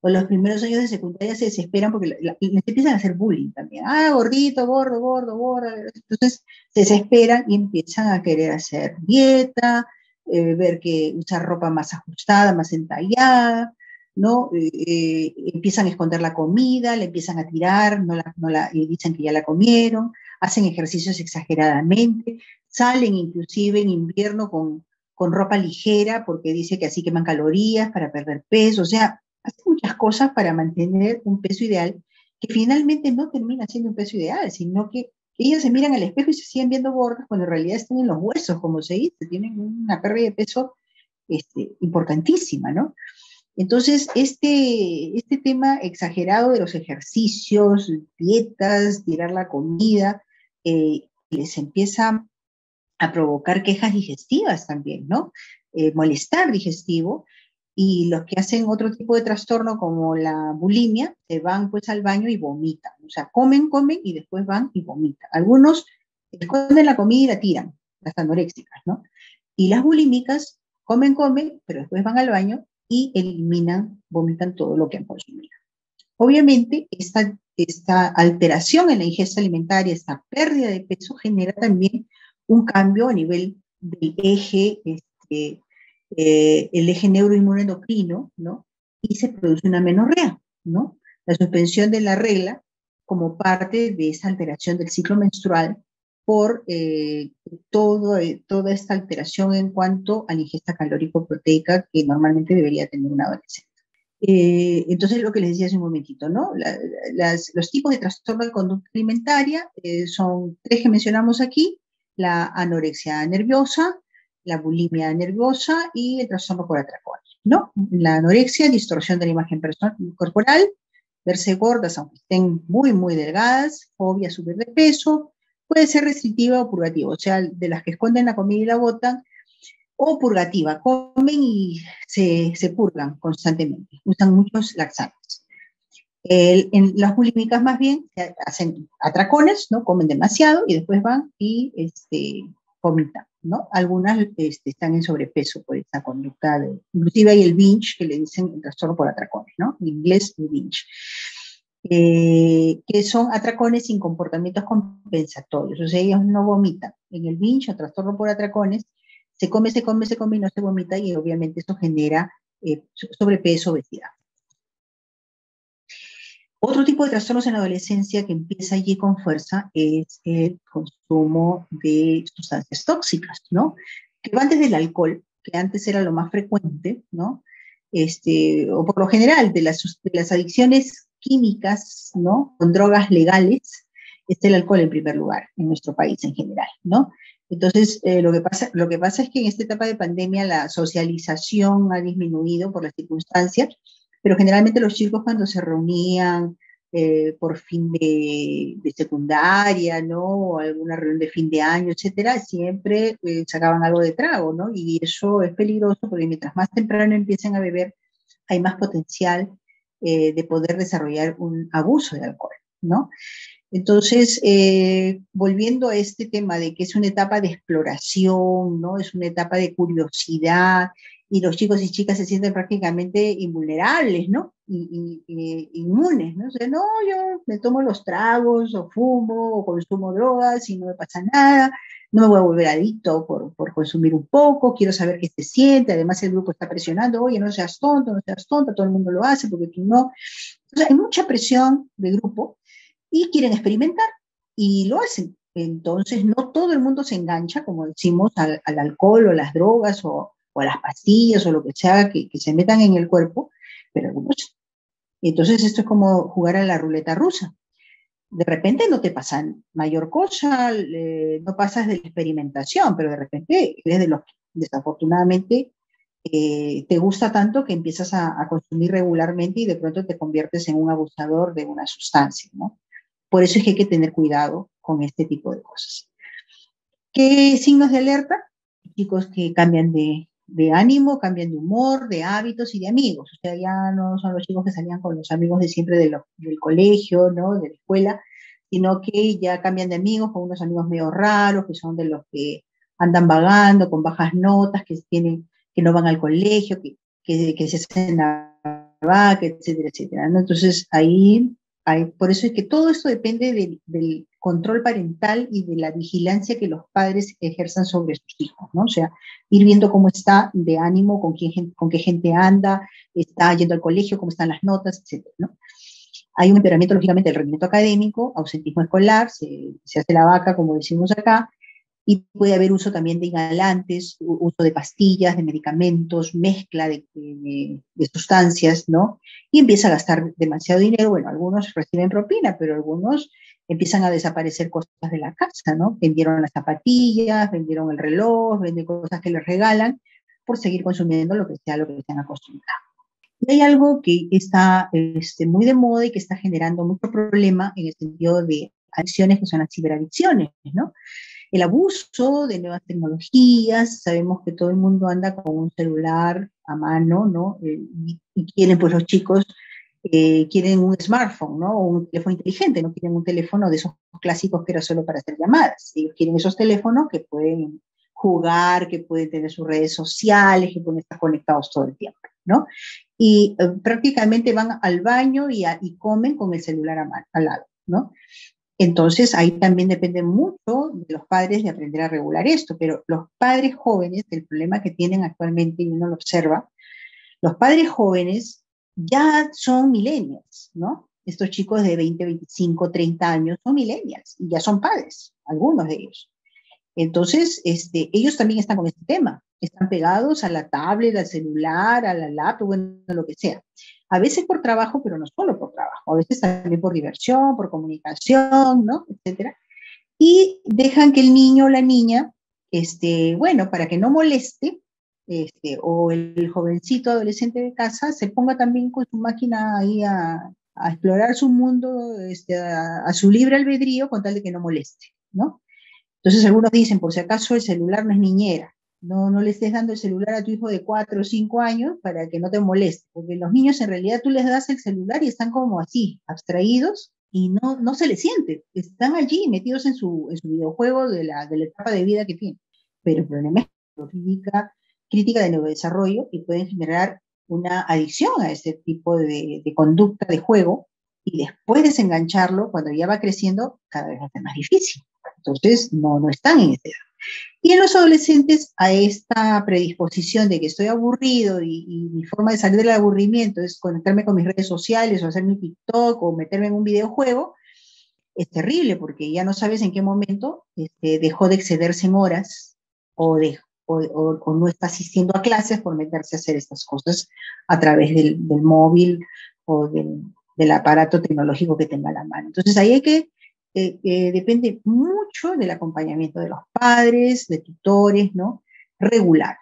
o los primeros años de secundaria se desesperan porque les empiezan a hacer bullying también. Ah, gordito, gordo, gordo, gorda. Entonces se desesperan y empiezan a querer hacer dieta, ver que usar ropa más ajustada, más entallada, ¿no? Empiezan a esconder la comida, le empiezan a tirar, y dicen que ya la comieron, hacen ejercicios exageradamente, salen inclusive en invierno con ropa ligera porque dice que así queman calorías para perder peso, o sea, hace muchas cosas para mantener un peso ideal que finalmente no termina siendo un peso ideal, sino que ellas se miran al espejo y se siguen viendo gordas cuando en realidad están en los huesos, como se dice, tienen una pérdida de peso importantísima, ¿no? Entonces, este tema exagerado de los ejercicios, dietas, tirar la comida, les empieza a provocar quejas digestivas también, ¿no? Malestar digestivo, y los que hacen otro tipo de trastorno como la bulimia, se van pues al baño y vomitan, o sea, comen y después van y vomitan. Algunos esconden la comida y la tiran, las anoréxicas, ¿no? Y las bulímicas comen, pero después van al baño y eliminan, vomitan todo lo que han consumido. Obviamente, esta alteración en la ingesta alimentaria, esta pérdida de peso, genera también un cambio a nivel del eje, el eje neuroinmunoendocrino, ¿no? Y se produce una menorrea, ¿no? La suspensión de la regla como parte de esa alteración del ciclo menstrual por toda esta alteración en cuanto a la ingesta calórico-proteica que normalmente debería tener un adolescente. Entonces, lo que les decía hace un momentito, ¿no? Los tipos de trastorno de conducta alimentaria son tres que mencionamos aquí: la anorexia nerviosa, la bulimia nerviosa y el trastorno por atracones, ¿no? La anorexia, distorsión de la imagen corporal, verse gordas aunque estén muy, muy delgadas, fobia, subir de peso, puede ser restrictiva o purgativa, o sea, de las que esconden la comida y la botan, o purgativa, comen y se purgan constantemente, usan muchos laxantes. En las bulímicas más bien hacen atracones, ¿no? Comen demasiado y después van y vomitan, ¿no? Algunas están en sobrepeso por esta conducta, inclusive hay el binge, que le dicen el trastorno por atracones, ¿no? En inglés el binge. Que son atracones sin comportamientos compensatorios, o sea, ellos no vomitan. En el binge o trastorno por atracones, se come, se come, se come y no se vomita, y obviamente eso genera sobrepeso, obesidad. Otro tipo de trastornos en la adolescencia que empieza allí con fuerza es el consumo de sustancias tóxicas, ¿no? Que van desde el alcohol, que antes era lo más frecuente, ¿no? O por lo general, de las adicciones químicas, ¿no? Con drogas legales, está el alcohol en primer lugar en nuestro país en general, ¿no? Entonces, lo que pasa es que en esta etapa de pandemia la socialización ha disminuido por las circunstancias, pero generalmente los chicos cuando se reunían por fin de secundaria, ¿no? O alguna reunión de fin de año, etcétera, siempre sacaban algo de trago, ¿no? Y eso es peligroso porque mientras más temprano empiecen a beber, hay más potencial de poder desarrollar un abuso de alcohol, ¿no? Entonces, volviendo a este tema de que es una etapa de exploración, ¿no? Es una etapa de curiosidad, y los chicos y chicas se sienten prácticamente invulnerables, ¿no? Inmunes, ¿no? O sea, no, yo me tomo los tragos, o fumo, o consumo drogas, y no me pasa nada, no me voy a volver adicto por consumir un poco, quiero saber qué se siente, además el grupo está presionando, oye, no seas tonto, no seas tonta, todo el mundo lo hace, porque tú no. O sea, hay mucha presión de grupo, y quieren experimentar y lo hacen. Entonces, no todo el mundo se engancha, como decimos, al alcohol o las drogas o a las pastillas o lo que sea que se metan en el cuerpo, pero algunos. Entonces, esto es como jugar a la ruleta rusa. De repente no te pasa mayor cosa, no pasas de la experimentación, pero de repente eres de los que desafortunadamente te gusta tanto que empiezas a consumir regularmente y de pronto te conviertes en un abusador de una sustancia, ¿no? Por eso es que hay que tener cuidado con este tipo de cosas. ¿Qué signos de alerta? Chicos que cambian de ánimo, cambian de humor, de hábitos y de amigos. O sea, ya no son los chicos que salían con los amigos de siempre del colegio, ¿no? De la escuela, sino que ya cambian de amigos con unos amigos medio raros, que son de los que andan vagando, con bajas notas, que no van al colegio, que se hacen la vaca, etcétera, etcétera, ¿no? Entonces, por eso es que todo esto depende del control parental y de la vigilancia que los padres ejerzan sobre sus hijos, ¿no? O sea, ir viendo cómo está de ánimo, con qué gente anda, está yendo al colegio, cómo están las notas, etcétera, ¿no? Hay un empeoramiento, lógicamente, del rendimiento académico, ausentismo escolar, se hace la vaca, como decimos acá, y puede haber uso también de inhalantes, uso de pastillas, de medicamentos, mezcla de sustancias, ¿no? Y empieza a gastar demasiado dinero. Bueno, algunos reciben propina, pero algunos empiezan a desaparecer cosas de la casa, ¿no? Vendieron las zapatillas, vendieron el reloj, venden cosas que les regalan por seguir consumiendo lo que se han acostumbrado. Y hay algo que está muy de moda y que está generando mucho problema en el sentido de adicciones, que son las ciberadicciones, ¿no? El abuso de nuevas tecnologías, sabemos que todo el mundo anda con un celular a mano, ¿no? Y quieren, pues los chicos quieren un smartphone, ¿no? O un teléfono inteligente, no quieren un teléfono de esos clásicos que era solo para hacer llamadas. Ellos quieren esos teléfonos que pueden jugar, que pueden tener sus redes sociales, que pueden estar conectados todo el tiempo. ¿no? Y prácticamente van al baño y comen con el celular al lado, ¿no? Entonces, ahí también depende mucho de los padres de aprender a regular esto, pero los padres jóvenes, el problema que tienen actualmente, y uno lo observa, los padres jóvenes ya son millennials, ¿no? Estos chicos de 20, 25, 30 años son millennials y ya son padres, algunos de ellos. Entonces, ellos también están con este tema, están pegados a la tablet, al celular, a la laptop, bueno, lo que sea. A veces por trabajo, pero no solo por trabajo, a veces también por diversión, por comunicación, ¿no? Etcétera. Y dejan que el niño o la niña, bueno, para que no moleste, o el jovencito adolescente de casa se ponga también con su máquina ahí a explorar su mundo, a su libre albedrío, con tal de que no moleste, ¿no? Entonces algunos dicen, por si acaso el celular no es niñera, no le estés dando el celular a tu hijo de 4 o 5 años para que no te moleste, porque los niños en realidad tú les das el celular y están como así, abstraídos, y no se les siente, están allí metidos en su videojuego de la etapa de vida que tienen. Pero el problema es crítica de neurodesarrollo y pueden generar una adicción a este tipo de conducta de juego, y después desengancharlo cuando ya va creciendo cada vez va a ser más difícil. Entonces, no están en esa edad. Y en los adolescentes, a esta predisposición de que estoy aburrido y mi forma de salir del aburrimiento es conectarme con mis redes sociales o hacer mi TikTok o meterme en un videojuego, es terrible porque ya no sabes en qué momento dejó de excederse en horas o no está asistiendo a clases por meterse a hacer estas cosas a través del móvil o del aparato tecnológico que tenga a la mano. Entonces ahí hay que depende mucho del acompañamiento de los padres, de tutores, ¿no? Regular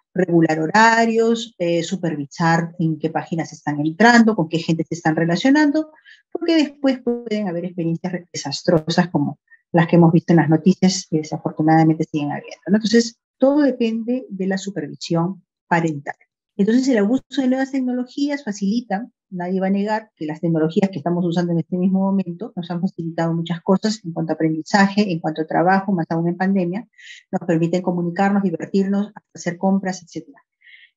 horarios, supervisar en qué páginas están entrando, con qué gente se están relacionando, porque después pueden haber experiencias desastrosas como las que hemos visto en las noticias que desafortunadamente siguen habiendo, ¿no? Entonces, todo depende de la supervisión parental. Entonces, el abuso de nuevas tecnologías facilita, nadie va a negar que las tecnologías que estamos usando en este mismo momento nos han facilitado muchas cosas en cuanto a aprendizaje, en cuanto a trabajo, más aún en pandemia, nos permiten comunicarnos, divertirnos, hacer compras, etc.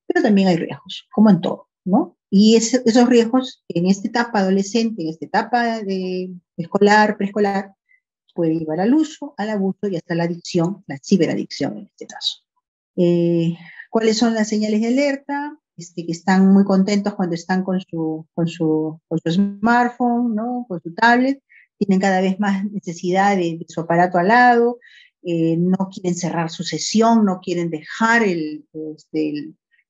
Pero también hay riesgos, como en todo, ¿no? Y esos riesgos en esta etapa adolescente, en esta etapa de escolar, preescolar, puede llevar al uso, al abuso y hasta la adicción, la ciberadicción en este caso. ¿Cuáles son las señales de alerta? Que están muy contentos cuando están con su smartphone, ¿no? Con su tablet, tienen cada vez más necesidad de su aparato al lado, no quieren cerrar su sesión, no quieren dejar el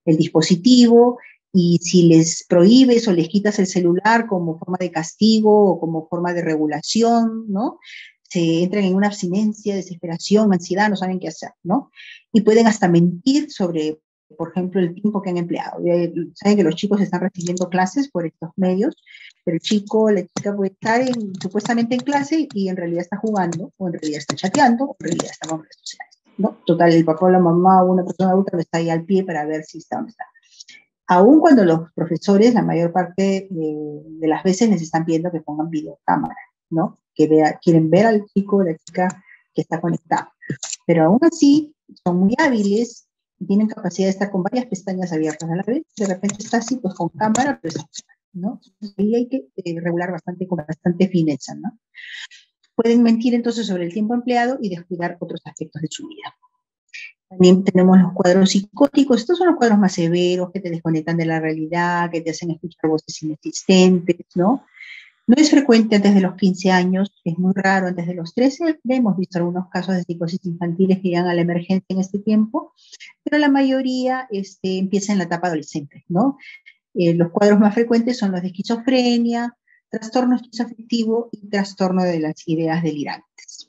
dispositivo, y si les prohíbes o les quitas el celular como forma de castigo o como forma de regulación, ¿no? Se entran en una abstinencia, desesperación, ansiedad, no saben qué hacer, ¿no? Y pueden hasta mentir sobre, por ejemplo, el tiempo que han empleado. Saben que los chicos están recibiendo clases por estos medios, pero el chico, la chica puede estar supuestamente en clase y en realidad está jugando, o en realidad está chateando, o en realidad está con redes sociales, ¿no? Total, el papá o la mamá o una persona adulta está ahí al pie para ver si está o no está. Aún cuando los profesores, la mayor parte de las veces, les están pidiendo que pongan videocámara, ¿no? Quieren ver al chico o la chica que está conectado. Pero aún así, son muy hábiles y tienen capacidad de estar con varias pestañas abiertas a la vez. De repente está así, pues con cámara, pues, ¿no? Entonces, ahí hay que regular con bastante fineza, ¿no? Pueden mentir entonces sobre el tiempo empleado y descuidar otros aspectos de su vida. También tenemos los cuadros psicóticos. Estos son los cuadros más severos que te desconectan de la realidad, que te hacen escuchar voces inexistentes, ¿no? No es frecuente antes de los 15 años, es muy raro antes de los 13. Hemos visto algunos casos de psicosis infantiles que llegan a la emergencia en este tiempo, pero la mayoría empieza en la etapa adolescente, ¿no? Los cuadros más frecuentes son los de esquizofrenia, trastorno esquizoafectivo y trastorno de las ideas delirantes.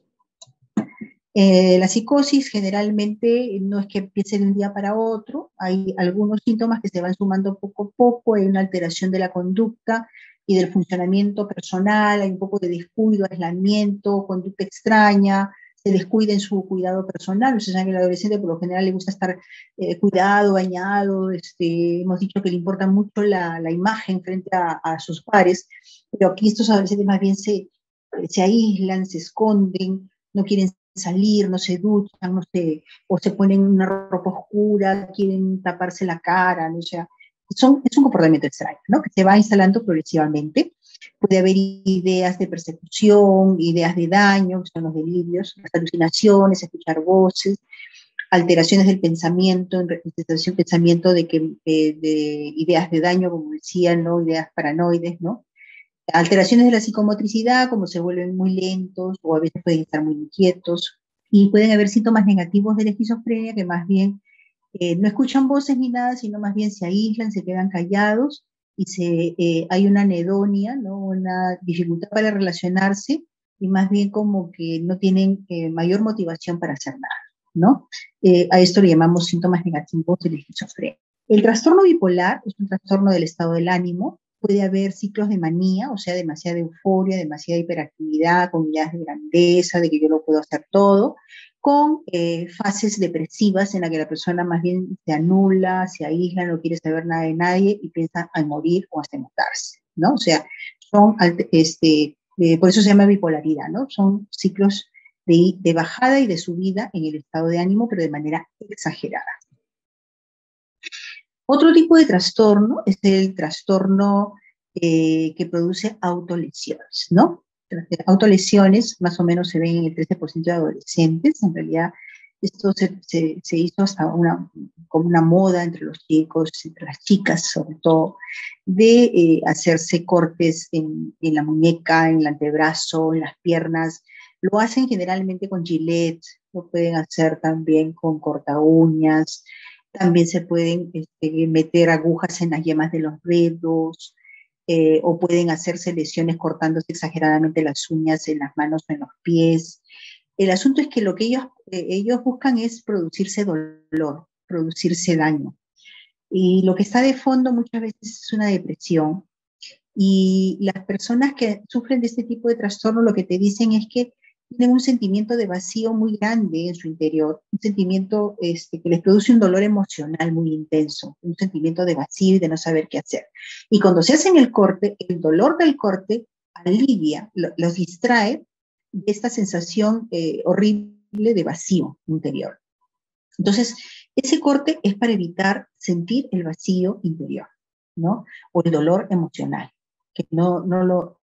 La psicosis generalmente no es que empiece de un día para otro, hay algunos síntomas que se van sumando poco a poco, hay una alteración de la conducta y del funcionamiento personal, hay un poco de descuido, aislamiento, conducta extraña, se descuida en su cuidado personal. Ustedes saben que el adolescente por lo general le gusta estar cuidado, bañado, hemos dicho que le importa mucho la imagen frente a sus pares, pero aquí estos adolescentes más bien se aíslan, se esconden, no quieren salir, no se duchan, o se ponen una ropa oscura, quieren taparse la cara, ¿no? O sea, es un comportamiento extraño, ¿no? Que se va instalando progresivamente. Puede haber ideas de persecución, ideas de daño, que son los delirios, las alucinaciones, escuchar voces, alteraciones del pensamiento, en representación pensamiento de ideas de daño, como decía, ¿no? Ideas paranoides, ¿no? Alteraciones de la psicomotricidad, como se vuelven muy lentos o a veces pueden estar muy inquietos. Y pueden haber síntomas negativos de la esquizofrenia que más bien no escuchan voces ni nada, sino más bien se aíslan, se quedan callados y hay una anedonia, ¿no? Una dificultad para relacionarse y más bien como que no tienen mayor motivación para hacer nada, ¿no? A esto le llamamos síntomas negativos de la esquizofrenia. El trastorno bipolar es un trastorno del estado del ánimo. Puede haber ciclos de manía, o sea, demasiada euforia, demasiada hiperactividad, con ideas de grandeza, de que yo lo puedo hacer todo, con fases depresivas en las que la persona más bien se anula, se aísla, no quiere saber nada de nadie y piensa en morir o hasta matarse, ¿no? O sea, por eso se llama bipolaridad, ¿no? Son ciclos de bajada y de subida en el estado de ánimo, pero de manera exagerada. Otro tipo de trastorno es el trastorno que produce autolesiones, ¿no? Autolesiones más o menos se ven en el 13% de adolescentes. En realidad, esto se hizo hasta como una moda entre los chicos, entre las chicas sobre todo, de hacerse cortes en la muñeca, en el antebrazo, en las piernas. Lo hacen generalmente con Gillette, lo pueden hacer también con corta uñas. También se pueden meter agujas en las yemas de los dedos, o pueden hacerse lesiones cortándose exageradamente las uñas en las manos o en los pies. El asunto es que lo que ellos buscan es producirse dolor, producirse daño. Y lo que está de fondo muchas veces es una depresión. Y las personas que sufren de este tipo de trastorno lo que te dicen es que tienen un sentimiento de vacío muy grande en su interior, un sentimiento que les produce un dolor emocional muy intenso, un sentimiento de vacío y de no saber qué hacer. Y cuando se hacen el corte, el dolor del corte alivia, los distrae de esta sensación horrible de vacío interior. Entonces, ese corte es para evitar sentir el vacío interior, ¿no? O el dolor emocional, que no lo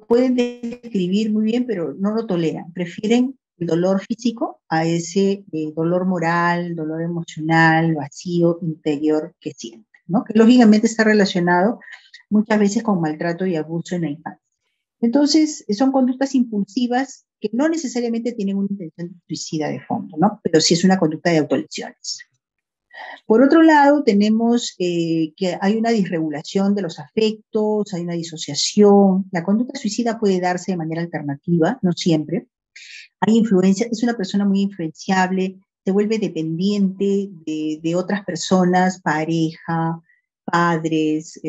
pueden describir muy bien, pero no lo toleran. Prefieren el dolor físico a ese dolor moral, dolor emocional, vacío interior que sienten, ¿no? Que lógicamente está relacionado muchas veces con maltrato y abuso en la infancia. Entonces, son conductas impulsivas que no necesariamente tienen una intención suicida de fondo, ¿no? Pero sí es una conducta de autolesiones. Por otro lado, tenemos que hay una disregulación de los afectos, hay una disociación. La conducta suicida puede darse de manera alternativa, no siempre. Hay influencia, es una persona muy influenciable, se vuelve dependiente de otras personas, pareja, padres,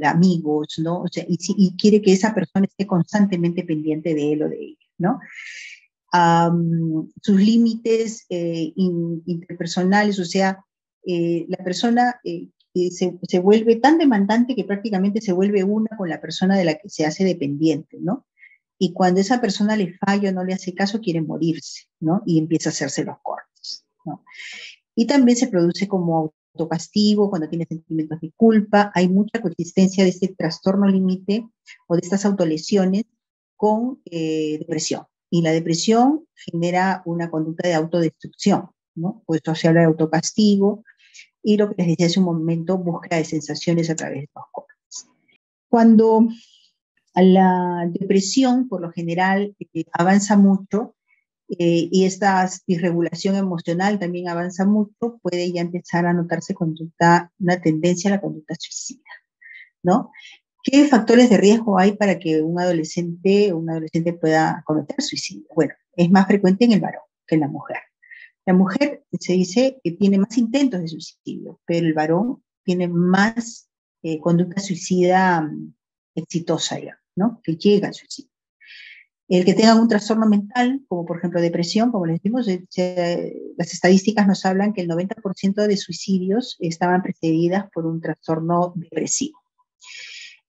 amigos, ¿no? O sea, y quiere que esa persona esté constantemente pendiente de él o de ella, ¿no? Sus límites interpersonales, o sea, la persona se vuelve tan demandante que prácticamente se vuelve una con la persona de la que se hace dependiente, ¿no? Y cuando esa persona le falla o no le hace caso, quiere morirse, ¿no? Y empieza a hacerse los cortes, ¿no? Y también se produce como autocastigo cuando tiene sentimientos de culpa. Hay mucha coexistencia de este trastorno límite o de estas autolesiones con depresión. Y la depresión genera una conducta de autodestrucción, ¿no? Por eso se habla de autocastigo y lo que les decía hace un momento, búsqueda de sensaciones a través de los cortes. Cuando la depresión, por lo general, avanza mucho, y esta disregulación emocional también avanza mucho, puede ya empezar a notarse una tendencia a la conducta suicida, ¿no? ¿Qué factores de riesgo hay para que un adolescente pueda cometer suicidio? Bueno, es más frecuente en el varón que en la mujer. La mujer se dice que tiene más intentos de suicidio, pero el varón tiene más conducta suicida exitosa, ¿no? Que llega al suicidio. El que tenga un trastorno mental, como por ejemplo depresión, como les decimos, las estadísticas nos hablan que el 90% de suicidios estaban precedidas por un trastorno depresivo.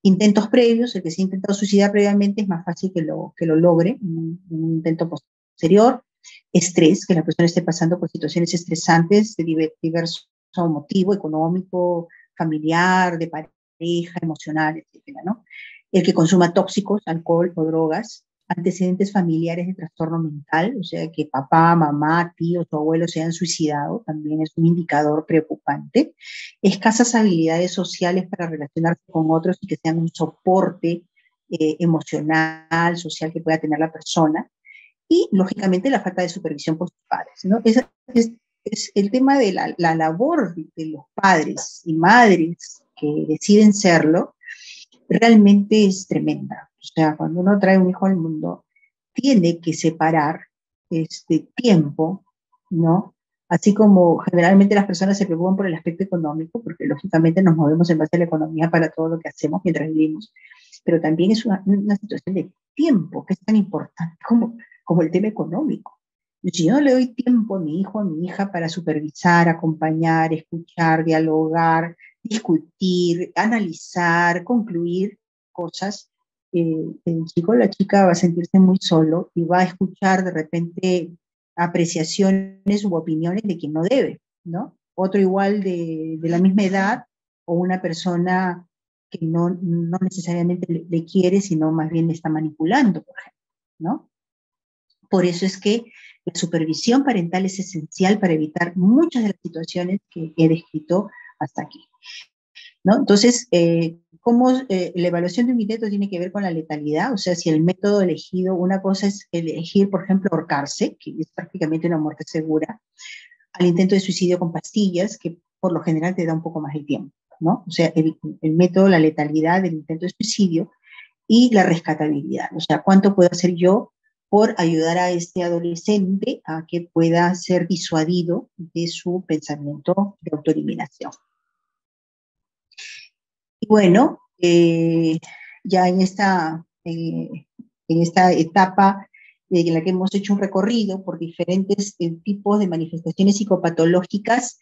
Intentos previos, el que se ha intentado suicidar previamente es más fácil que lo logre, un intento posterior. Estrés, que la persona esté pasando por situaciones estresantes de diverso o motivo económico, familiar, de pareja, emocional, etcétera, ¿no? El que consuma tóxicos, alcohol o drogas, antecedentes familiares de trastorno mental, o sea, que papá, mamá, tíos o abuelos se han suicidado, también es un indicador preocupante. Escasas habilidades sociales para relacionarse con otros y que sean un soporte emocional, social que pueda tener la persona. Y, lógicamente, la falta de supervisión por sus padres, ¿no? Es el tema de la labor de los padres y madres que deciden serlo, realmente es tremenda. O sea, cuando uno trae un hijo al mundo, tiene que separar este tiempo, ¿no? Así como generalmente las personas se preocupan por el aspecto económico, porque lógicamente nos movemos en base a la economía para todo lo que hacemos mientras vivimos, pero también es una situación de tiempo que es tan importante como el tema económico. Si yo no le doy tiempo a mi hijo, a mi hija para supervisar, acompañar, escuchar, dialogar, discutir, analizar, concluir cosas, el chico o la chica va a sentirse muy solo y va a escuchar de repente apreciaciones u opiniones de quien no debe, ¿no? Otro igual de la misma edad o una persona que no necesariamente le quiere, sino más bien le está manipulando, por ejemplo, ¿no? Por eso es que la supervisión parental es esencial para evitar muchas de las situaciones que he descrito hasta aquí, ¿no? Entonces, ¿cómo la evaluación de un intento tiene que ver con la letalidad? O sea, si el método elegido, una cosa es elegir, por ejemplo, ahorcarse, que es prácticamente una muerte segura, al intento de suicidio con pastillas, que por lo general te da un poco más de tiempo, ¿no? O sea, el método, la letalidad del intento de suicidio y la rescatabilidad. O sea, ¿cuánto puedo hacer yo por ayudar a este adolescente a que pueda ser disuadido de su pensamiento de autoeliminación? Y bueno, ya en esta etapa en la que hemos hecho un recorrido por diferentes tipos de manifestaciones psicopatológicas,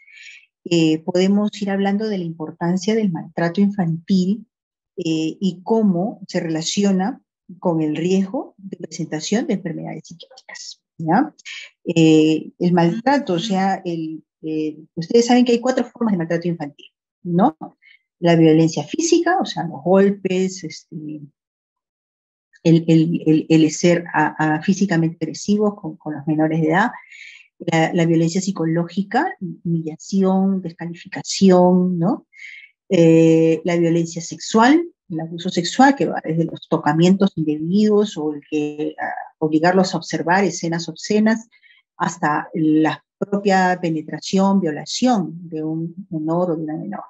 podemos ir hablando de la importancia del maltrato infantil y cómo se relaciona con el riesgo de presentación de enfermedades psiquiátricas, ¿ya? El maltrato, o sea, ustedes saben que hay 4 formas de maltrato infantil, ¿no? La violencia física, o sea, los golpes, el ser físicamente agresivos con los menores de edad, la violencia psicológica, humillación, descalificación, ¿no? La violencia sexual, el abuso sexual, que va desde los tocamientos indebidos o el que obligarlos a observar escenas obscenas, hasta la propia penetración, violación de un menor o de una menor.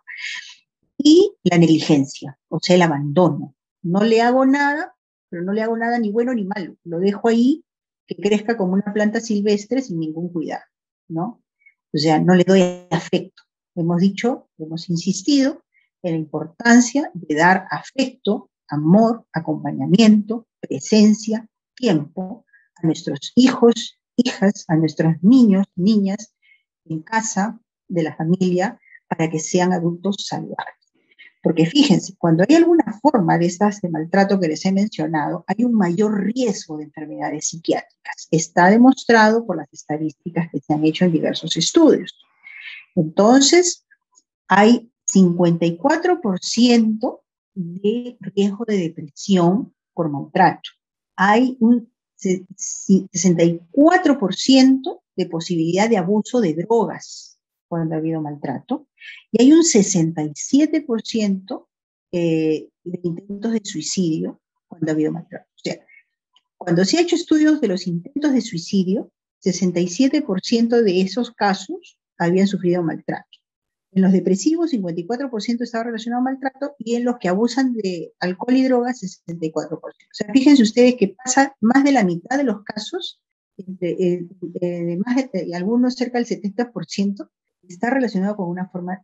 Y la negligencia, o sea, el abandono. No le hago nada, pero no le hago nada ni bueno ni malo. Lo dejo ahí, que crezca como una planta silvestre sin ningún cuidado, ¿no? O sea, no le doy afecto. Hemos dicho, hemos insistido en la importancia de dar afecto, amor, acompañamiento, presencia, tiempo a nuestros hijos, hijas, a nuestros niños, niñas, en casa, de la familia, para que sean adultos saludables. Porque fíjense, cuando hay alguna forma de estas de maltrato que les he mencionado, hay un mayor riesgo de enfermedades psiquiátricas. Está demostrado por las estadísticas que se han hecho en diversos estudios. Entonces, hay 54% de riesgo de depresión por maltrato. Hay un 64% de posibilidad de abuso de drogas cuando ha habido maltrato, y hay un 67% de intentos de suicidio cuando ha habido maltrato. O sea, cuando se ha hecho estudios de los intentos de suicidio, 67% de esos casos habían sufrido maltrato. En los depresivos, 54% estaba relacionado a maltrato, y en los que abusan de alcohol y drogas, 64%. O sea, fíjense ustedes que pasa más de la mitad de los casos, algunos cerca del 70%, está relacionado con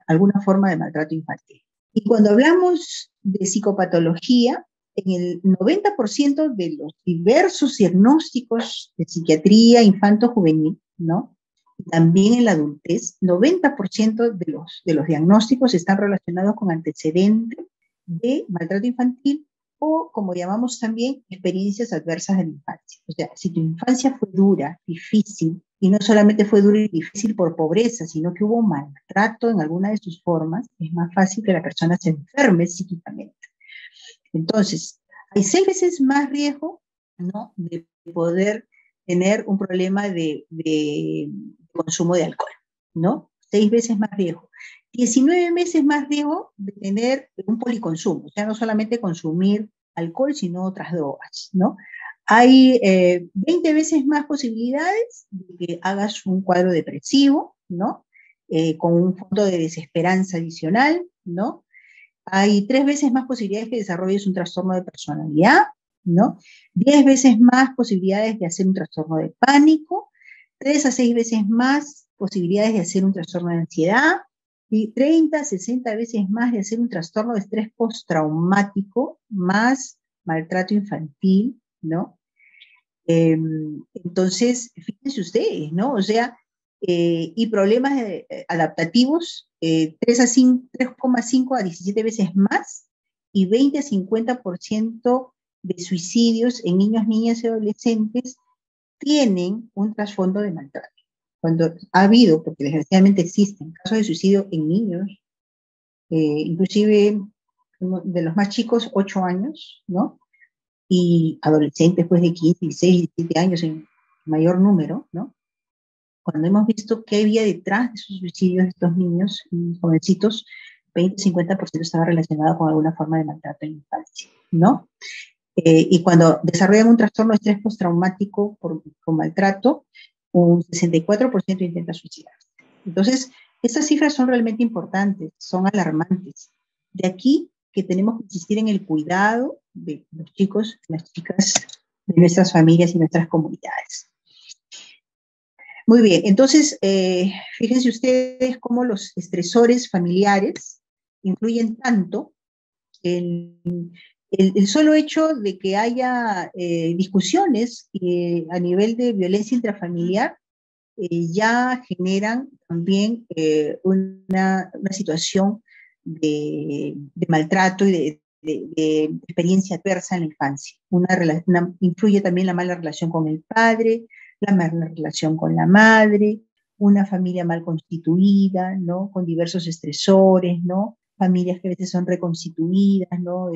alguna forma de maltrato infantil. Y cuando hablamos de psicopatología, en el 90% de los diversos diagnósticos de psiquiatría infanto-juvenil, ¿no? También en la adultez, 90% de los diagnósticos están relacionados con antecedentes de maltrato infantil o, como llamamos también, experiencias adversas de la infancia. O sea, si tu infancia fue dura, difícil, y no solamente fue duro y difícil por pobreza, sino que hubo maltrato en alguna de sus formas, es más fácil que la persona se enferme psíquicamente. Entonces, hay 6 veces más riesgo, ¿no?, de poder tener un problema de consumo de alcohol, ¿no? 6 veces más riesgo. 19 veces más riesgo de tener un policonsumo, o sea, no solamente consumir alcohol, sino otras drogas, ¿no? Hay 20 veces más posibilidades de que hagas un cuadro depresivo, ¿no? Con un fondo de desesperanza adicional, ¿no? Hay 3 veces más posibilidades que desarrolles un trastorno de personalidad, ¿no? 10 veces más posibilidades de hacer un trastorno de pánico, 3 a 6 veces más posibilidades de hacer un trastorno de ansiedad, y 30 a 60 veces más de hacer un trastorno de estrés postraumático, más maltrato infantil, ¿no? Entonces, fíjense ustedes, ¿no? O sea, y problemas adaptativos, 3,5 a 17 veces más, y 20 a 50% de suicidios en niños, niñas y adolescentes tienen un trasfondo de maltrato. Cuando ha habido, porque desgraciadamente existen casos de suicidio en niños, inclusive de los más chicos, 8 años, ¿no? Y adolescentes pues de 15, 16, 17 años en mayor número, ¿no? Cuando hemos visto qué había detrás de esos suicidios de estos niños y jovencitos, 20-50% estaba relacionado con alguna forma de maltrato en la infancia, ¿no? Y cuando desarrollan un trastorno de estrés postraumático con maltrato, un 64% intenta suicidarse. Entonces, estas cifras son realmente importantes, son alarmantes. De aquí que tenemos que insistir en el cuidado de los chicos, las chicas, de nuestras familias y nuestras comunidades. Muy bien, entonces, fíjense ustedes cómo los estresores familiares influyen tanto en el solo hecho de que haya discusiones a nivel de violencia intrafamiliar ya generan también una situación de maltrato y de experiencia adversa en la infancia. Influye también la mala relación con el padre, la mala relación con la madre, una familia mal constituida, ¿no? Con diversos estresores, ¿no? Familias que a veces son reconstituidas, ¿no?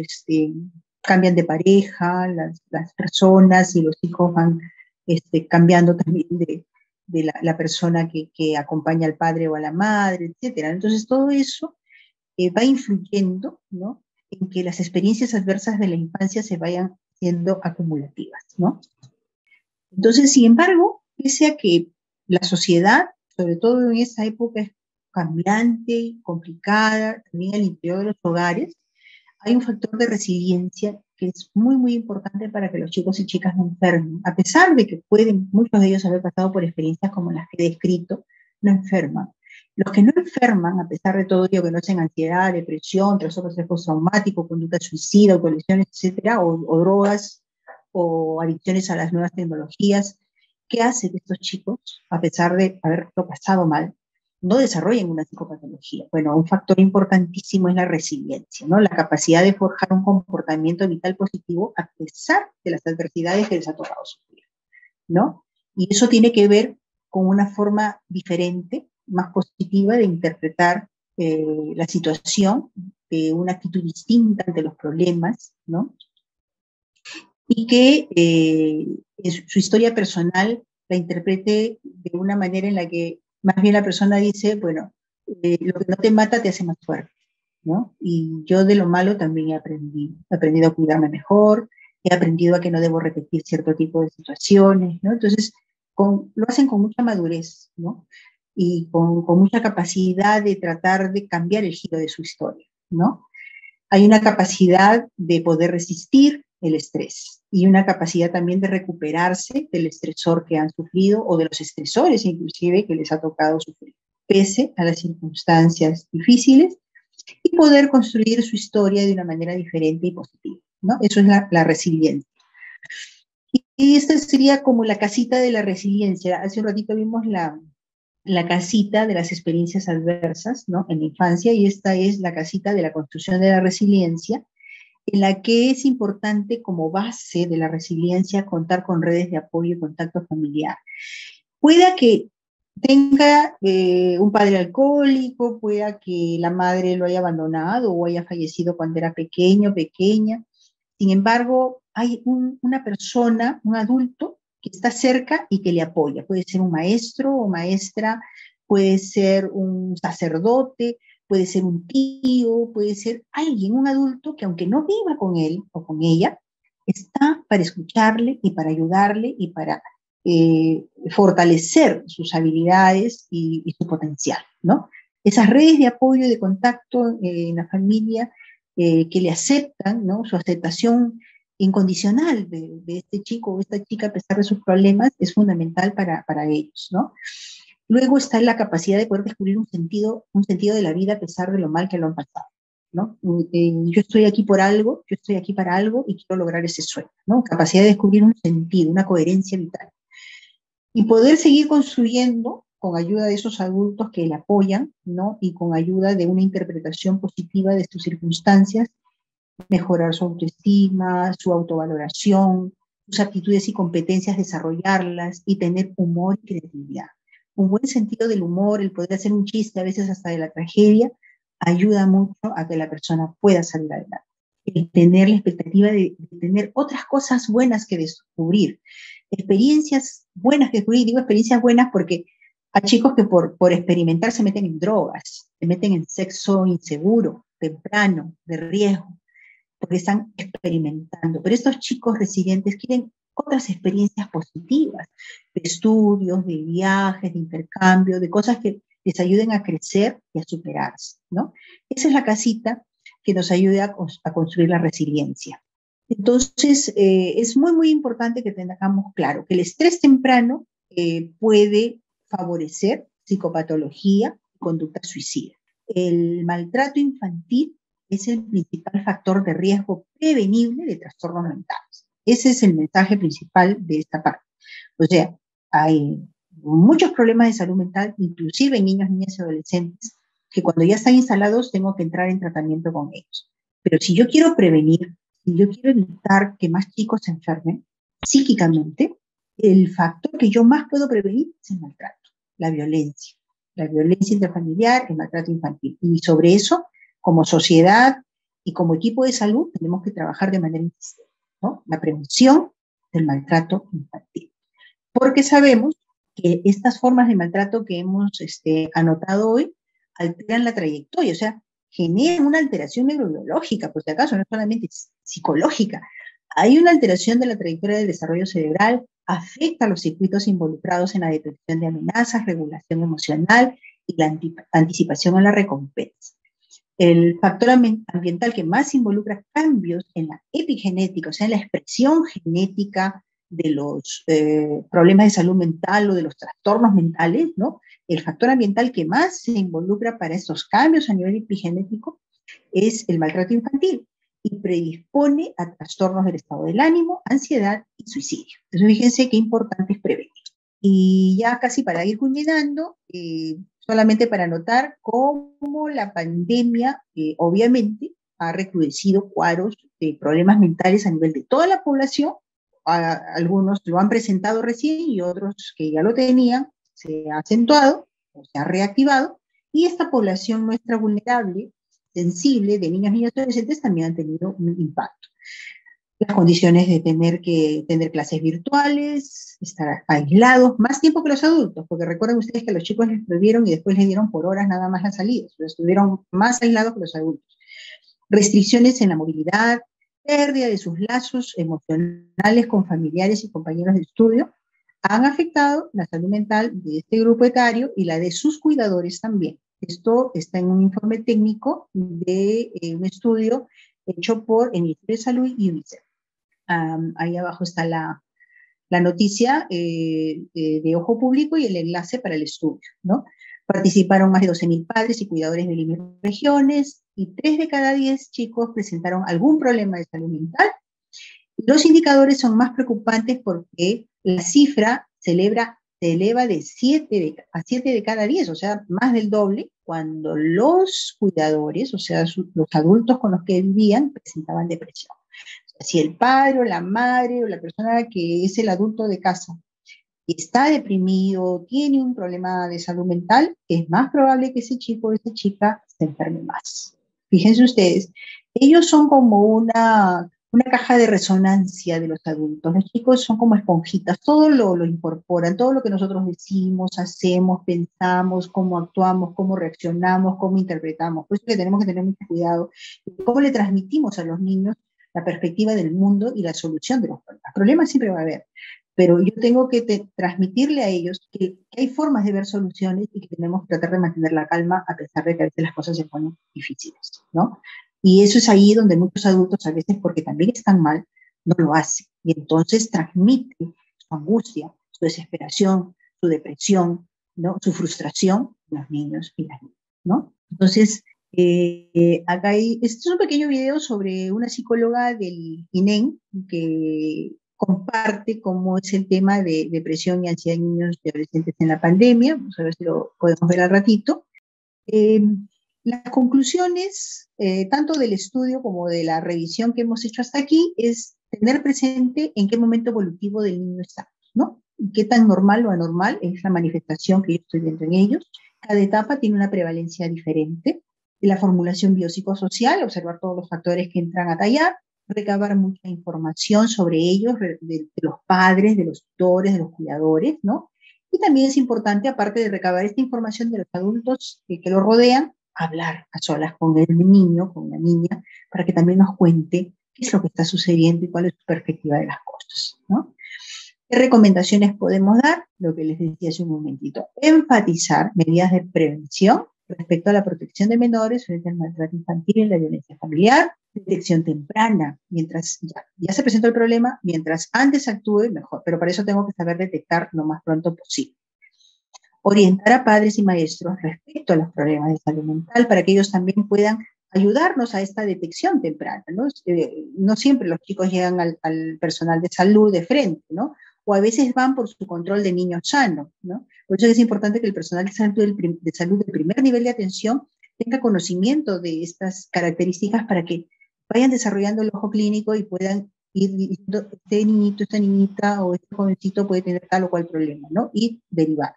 Cambian de pareja, las personas y los hijos van cambiando también de la persona que acompaña al padre o a la madre, etcétera. Entonces todo eso va influyendo, ¿no?, en que las experiencias adversas de la infancia se vayan siendo acumulativas, ¿no? Entonces, sin embargo, pese a que la sociedad, sobre todo en esa época, es cambiante, complicada, también al interior de los hogares, hay un factor de resiliencia que es muy, muy importante para que los chicos y chicas no enfermen. A pesar de que pueden muchos de ellos haber pasado por experiencias como las que he descrito, no enferman. Los que no enferman, a pesar de todo ello, que no sean ansiedad, depresión, trastorno postraumático, conducta suicida, autolesiones, etcétera, o drogas, o adicciones a las nuevas tecnologías, ¿qué hace que estos chicos, a pesar de haberlo pasado mal, no desarrollen una psicopatología? Bueno, un factor importantísimo es la resiliencia, ¿no? La capacidad de forjar un comportamiento vital positivo a pesar de las adversidades que les ha tocado sufrir, ¿no? Y eso tiene que ver con una forma diferente, más positiva de interpretar la situación, una actitud distinta ante los problemas, ¿no? Y que su historia personal la interprete de una manera en la que más bien la persona dice, bueno, lo que no te mata te hace más fuerte, ¿no? Y yo de lo malo también he aprendido a cuidarme mejor, he aprendido a que no debo repetir cierto tipo de situaciones, ¿no? Entonces, lo hacen con mucha madurez, ¿no? Y con mucha capacidad de tratar de cambiar el giro de su historia, ¿no? Hay una capacidad de poder resistir el estrés y una capacidad también de recuperarse del estresor que han sufrido o de los estresores inclusive que les ha tocado sufrir, pese a las circunstancias difíciles, y poder construir su historia de una manera diferente y positiva, ¿no? Eso es la resiliencia. Y esta sería como la casita de la resiliencia. Hace un ratito vimos la casita de las experiencias adversas, ¿no?, en la infancia, y esta es la casita de la construcción de la resiliencia, en la que es importante como base de la resiliencia contar con redes de apoyo y contacto familiar. Pueda que tenga un padre alcohólico, pueda que la madre lo haya abandonado o haya fallecido cuando era pequeño, pequeña. Sin embargo, hay una persona, un adulto, que está cerca y que le apoya. Puede ser un maestro o maestra, puede ser un sacerdote, puede ser un tío, puede ser alguien, un adulto que aunque no viva con él o con ella, está para escucharle y para ayudarle y para fortalecer sus habilidades y su potencial, ¿no? Esas redes de apoyo y de contacto en la familia que le aceptan, ¿no? Su aceptación incondicional de este chico o esta chica a pesar de sus problemas es fundamental para ellos, ¿no? Luego está la capacidad de poder descubrir un sentido de la vida a pesar de lo mal que lo han pasado, ¿no? Yo estoy aquí por algo, yo estoy aquí para algo y quiero lograr ese sueño, ¿no? Capacidad de descubrir un sentido, una coherencia vital. Y poder seguir construyendo con ayuda de esos adultos que le apoyan, ¿no? Y con ayuda de una interpretación positiva de sus circunstancias, mejorar su autoestima, su autovaloración, sus aptitudes y competencias, desarrollarlas y tener humor y creatividad. Un buen sentido del humor, el poder hacer un chiste a veces hasta de la tragedia, ayuda mucho a que la persona pueda salir adelante. El tener la expectativa de tener otras cosas buenas que descubrir, experiencias buenas que descubrir, digo experiencias buenas porque hay chicos que por experimentar se meten en drogas, se meten en sexo inseguro, temprano, de riesgo, porque están experimentando. Pero estos chicos residentes quieren otras experiencias positivas, de estudios, de viajes, de intercambio, de cosas que les ayuden a crecer y a superarse, ¿no? Esa es la casita que nos ayuda a construir la resiliencia. Entonces, es muy, muy importante que tengamos claro que el estrés temprano puede favorecer psicopatología y conducta suicida. El maltrato infantil es el principal factor de riesgo prevenible de trastornos mentales. Ese es el mensaje principal de esta parte. O sea, hay muchos problemas de salud mental, inclusive en niños, niñas y adolescentes, que cuando ya están instalados tengo que entrar en tratamiento con ellos. Pero si yo quiero prevenir, si yo quiero evitar que más chicos se enfermen psíquicamente, el factor que yo más puedo prevenir es el maltrato, la violencia intrafamiliar, el maltrato infantil. Y sobre eso, como sociedad y como equipo de salud, tenemos que trabajar de manera insistente, ¿no? La prevención del maltrato infantil. Porque sabemos que estas formas de maltrato que hemos anotado hoy alteran la trayectoria, o sea, generan una alteración neurobiológica, por si acaso, no solamente psicológica. Hay una alteración de la trayectoria del desarrollo cerebral, afecta a los circuitos involucrados en la detección de amenazas, regulación emocional y la anticipación a la recompensa. El factor ambiental que más involucra cambios en la epigenética, o sea, en la expresión genética de los problemas de salud mental o de los trastornos mentales, ¿no? El factor ambiental que más se involucra para estos cambios a nivel epigenético es el maltrato infantil y predispone a trastornos del estado del ánimo, ansiedad y suicidio. Entonces, fíjense qué importante es prevenir. Y ya casi para ir culminando, solamente para notar cómo la pandemia, obviamente, ha recrudecido cuadros de problemas mentales a nivel de toda la población. Algunos lo han presentado recién y otros que ya lo tenían, se ha acentuado o se ha reactivado. Y esta población nuestra vulnerable, sensible, de niños, niñas y adolescentes, también han tenido un impacto. Las condiciones de tener que tener clases virtuales, estar aislados, más tiempo que los adultos, porque recuerden ustedes que a los chicos les prohibieron y después les dieron por horas nada más las salidas, pero estuvieron más aislados que los adultos. Restricciones en la movilidad, pérdida de sus lazos emocionales con familiares y compañeros de estudio, han afectado la salud mental de este grupo etario y la de sus cuidadores también. Esto está en un informe técnico de un estudio hecho por el Ministerio de Salud y UNICEF. Ahí abajo está la noticia de Ojo Público y el enlace para el estudio, ¿no? Participaron más de 12.000 padres y cuidadores de Lima y regiones y 3 de cada 10 chicos presentaron algún problema de salud mental. Los indicadores son más preocupantes porque la cifra se eleva de 7 a 7 de cada 10, o sea, más del doble, cuando los cuidadores, o sea, los adultos con los que vivían, presentaban depresión. Si el padre o la madre o la persona que es el adulto de casa está deprimido, tiene un problema de salud mental, es más probable que ese chico o esa chica se enferme más. Fíjense ustedes, ellos son como una caja de resonancia de los adultos. Los chicos son como esponjitas, todo lo incorporan, todo lo que nosotros decimos, hacemos, pensamos, cómo actuamos, cómo reaccionamos, cómo interpretamos. Por eso que tenemos que tener mucho cuidado de cómo le transmitimos a los niños la perspectiva del mundo y la solución de los problemas. Problemas siempre va a haber, pero yo tengo que transmitirle a ellos que hay formas de ver soluciones y que tenemos que tratar de mantener la calma a pesar de que a veces las cosas se ponen difíciles, ¿no? Y eso es ahí donde muchos adultos a veces, porque también están mal, no lo hacen. Y entonces transmiten su angustia, su desesperación, su depresión, ¿no? Su frustración a los niños y las niñas, ¿no? Entonces, acá este es un pequeño video sobre una psicóloga del INEM que comparte cómo es el tema de depresión y ansiedad en niños y adolescentes en la pandemia. Vamos a ver si lo podemos ver al ratito. Las conclusiones, tanto del estudio como de la revisión que hemos hecho hasta aquí, es tener presente en qué momento evolutivo del niño estamos, ¿no? Y qué tan normal o anormal es la manifestación que yo estoy viendo en ellos. Cada etapa tiene una prevalencia diferente. La formulación biopsicosocial, observar todos los factores que entran a tallar, recabar mucha información sobre ellos, de los padres, de los tutores, de los cuidadores, ¿no? Y también es importante, aparte de recabar esta información de los adultos que lo rodean, hablar a solas con el niño, con la niña, para que también nos cuente qué es lo que está sucediendo y cuál es su perspectiva de las cosas, ¿no? ¿Qué recomendaciones podemos dar? Lo que les decía hace un momentito. Enfatizar medidas de prevención respecto a la protección de menores frente al maltrato infantil y la violencia familiar. Detección temprana, mientras ya se presentó el problema, mientras antes actúe, mejor, pero para eso tengo que saber detectar lo más pronto posible. Orientar a padres y maestros respecto a los problemas de salud mental para que ellos también puedan ayudarnos a esta detección temprana, ¿no? No siempre los chicos llegan al personal de salud de frente, ¿no? O a veces van por su control de niños sanos, ¿no? Por eso es importante que el personal de salud del primer nivel de atención tenga conocimiento de estas características para que vayan desarrollando el ojo clínico y puedan ir diciendo, este niñito, esta niñita o este jovencito puede tener tal o cual problema, ¿no? Y derivar.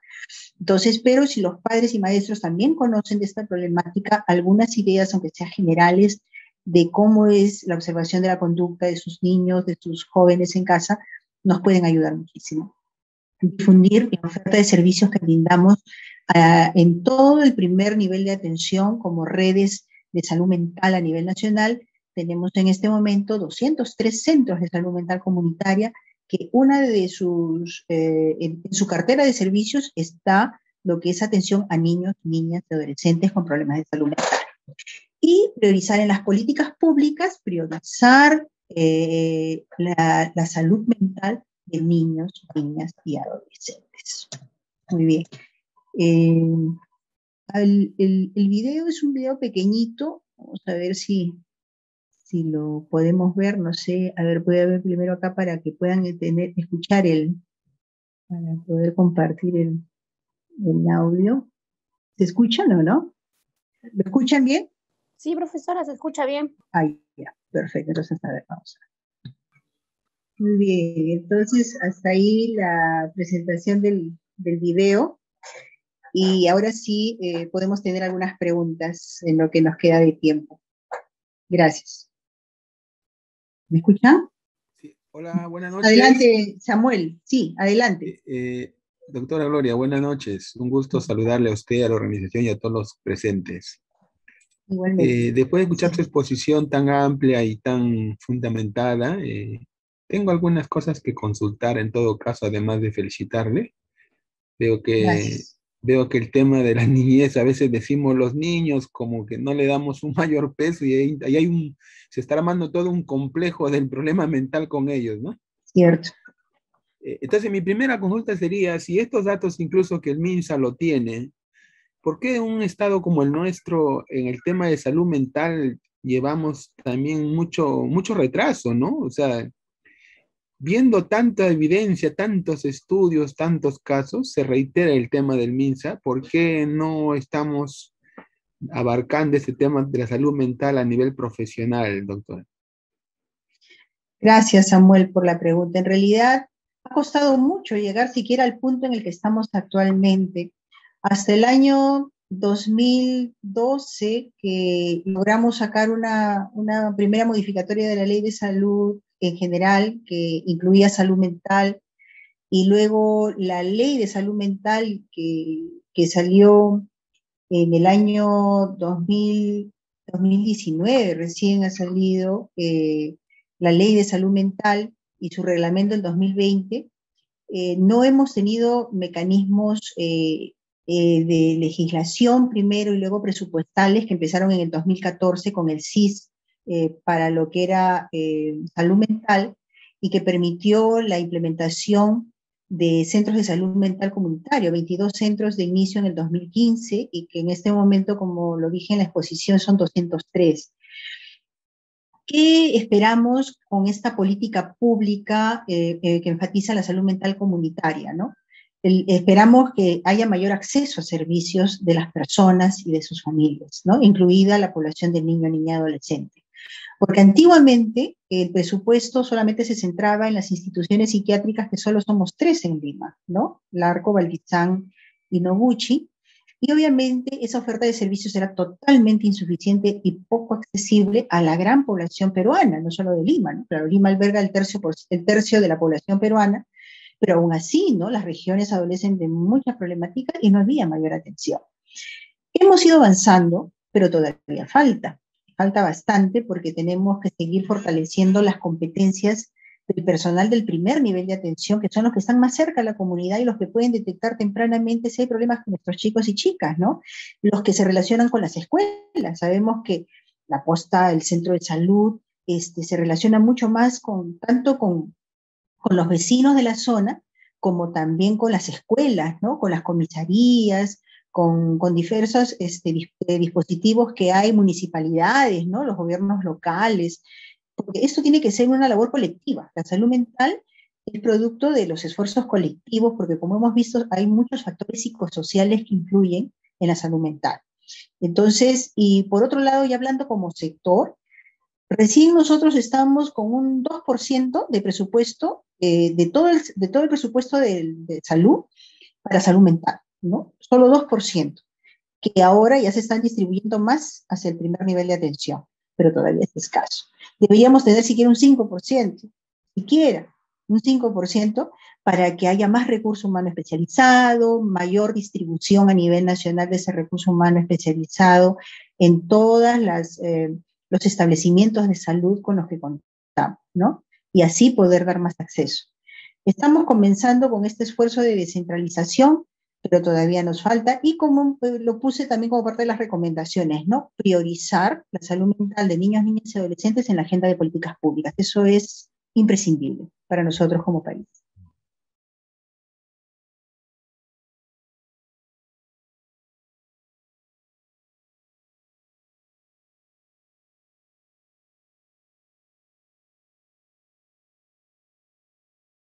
Entonces, pero si los padres y maestros también conocen de esta problemática, algunas ideas, aunque sean generales, de cómo es la observación de la conducta de sus niños, de sus jóvenes en casa, nos pueden ayudar muchísimo. Difundir la oferta de servicios que brindamos en todo el primer nivel de atención, como redes de salud mental a nivel nacional. Tenemos en este momento 203 centros de salud mental comunitaria que una de sus, en su cartera de servicios está lo que es atención a niños, niñas y adolescentes con problemas de salud mental. Y priorizar en las políticas públicas, priorizar la salud mental de niños, niñas y adolescentes. Muy bien. El video es un video pequeñito. Vamos a ver si lo podemos ver, no sé, a ver, voy a ver primero acá para que puedan escuchar para poder compartir el audio. ¿Se escuchan o no? ¿Lo escuchan bien? Sí, profesora, se escucha bien. Ahí, ya, perfecto, entonces a ver, vamos a ver. Muy bien, entonces hasta ahí la presentación del video. Y ahora sí podemos tener algunas preguntas en lo que nos queda de tiempo. Gracias. ¿Me escuchan? Sí. Hola, buenas noches. Adelante, Samuel. Sí, adelante. Doctora Gloria, buenas noches. Un gusto saludarle a usted, a la organización y a todos los presentes. Igualmente. Después de escuchar su exposición tan amplia y tan fundamentada, tengo algunas cosas que consultar en todo caso, además de felicitarle. Veo que el tema de la niñez, a veces decimos los niños como que no le damos un mayor peso y ahí se está armando todo un complejo del problema mental con ellos, ¿no? Cierto. Entonces, mi primera consulta sería, si estos datos incluso que el MINSA lo tiene, ¿por qué en un estado como el nuestro, en el tema de salud mental, llevamos también mucho retraso, ¿no? O sea, viendo tanta evidencia, tantos estudios, tantos casos, se reitera el tema del MINSA. ¿Por qué no estamos abarcando este tema de la salud mental a nivel profesional, doctor? Gracias, Samuel, por la pregunta. En realidad, ha costado mucho llegar siquiera al punto en el que estamos actualmente. Hasta el año 2012, que logramos sacar una primera modificatoria de la ley de salud en general, que incluía salud mental, y luego la ley de salud mental que salió en el año 2019, recién ha salido la ley de salud mental y su reglamento en 2020. No hemos tenido mecanismos de legislación primero y luego presupuestales que empezaron en el 2014 con el CIS para lo que era salud mental y que permitió la implementación de centros de salud mental comunitario, 22 centros de inicio en el 2015 y que en este momento, como lo dije en la exposición, son 203. ¿Qué esperamos con esta política pública que enfatiza la salud mental comunitaria, ¿no? Esperamos que haya mayor acceso a servicios de las personas y de sus familias, ¿no? Incluida la población de niño, niña y adolescente. Porque antiguamente el presupuesto solamente se centraba en las instituciones psiquiátricas, que solo somos 3 en Lima, ¿no? Larco, Baltizán y Noguchi. Y obviamente esa oferta de servicios era totalmente insuficiente y poco accesible a la gran población peruana, no solo de Lima, ¿no? Claro, Lima alberga el tercio de la población peruana, pero aún así, ¿no? Las regiones adolecen de muchas problemáticas y no había mayor atención. Hemos ido avanzando, pero todavía falta bastante porque tenemos que seguir fortaleciendo las competencias del personal del primer nivel de atención, que son los que están más cerca a la comunidad y los que pueden detectar tempranamente si hay problemas con nuestros chicos y chicas, ¿no? Los que se relacionan con las escuelas. Sabemos que la posta, el centro de salud, se relaciona mucho más tanto con los vecinos de la zona, como también con las escuelas, ¿no? Con las comisarías, con diversos dispositivos que hay, municipalidades, ¿no? Los gobiernos locales, porque esto tiene que ser una labor colectiva. La salud mental es producto de los esfuerzos colectivos, porque como hemos visto, hay muchos factores psicosociales que influyen en la salud mental. Entonces, y por otro lado, ya hablando como sector, recién nosotros estamos con un 2% de presupuesto, de todo el presupuesto de salud para salud mental, ¿no? Solo 2%, que ahora ya se están distribuyendo más hacia el primer nivel de atención, pero todavía es escaso. Deberíamos tener siquiera un 5%, siquiera un 5%, para que haya más recurso humano especializado, mayor distribución a nivel nacional de ese recurso humano especializado en todas los establecimientos de salud con los que contamos, ¿no? Y así poder dar más acceso. Estamos comenzando con este esfuerzo de descentralización, pero todavía nos falta, y como lo puse también como parte de las recomendaciones, ¿no? Priorizar la salud mental de niños, niñas y adolescentes en la agenda de políticas públicas. Eso es imprescindible para nosotros como país.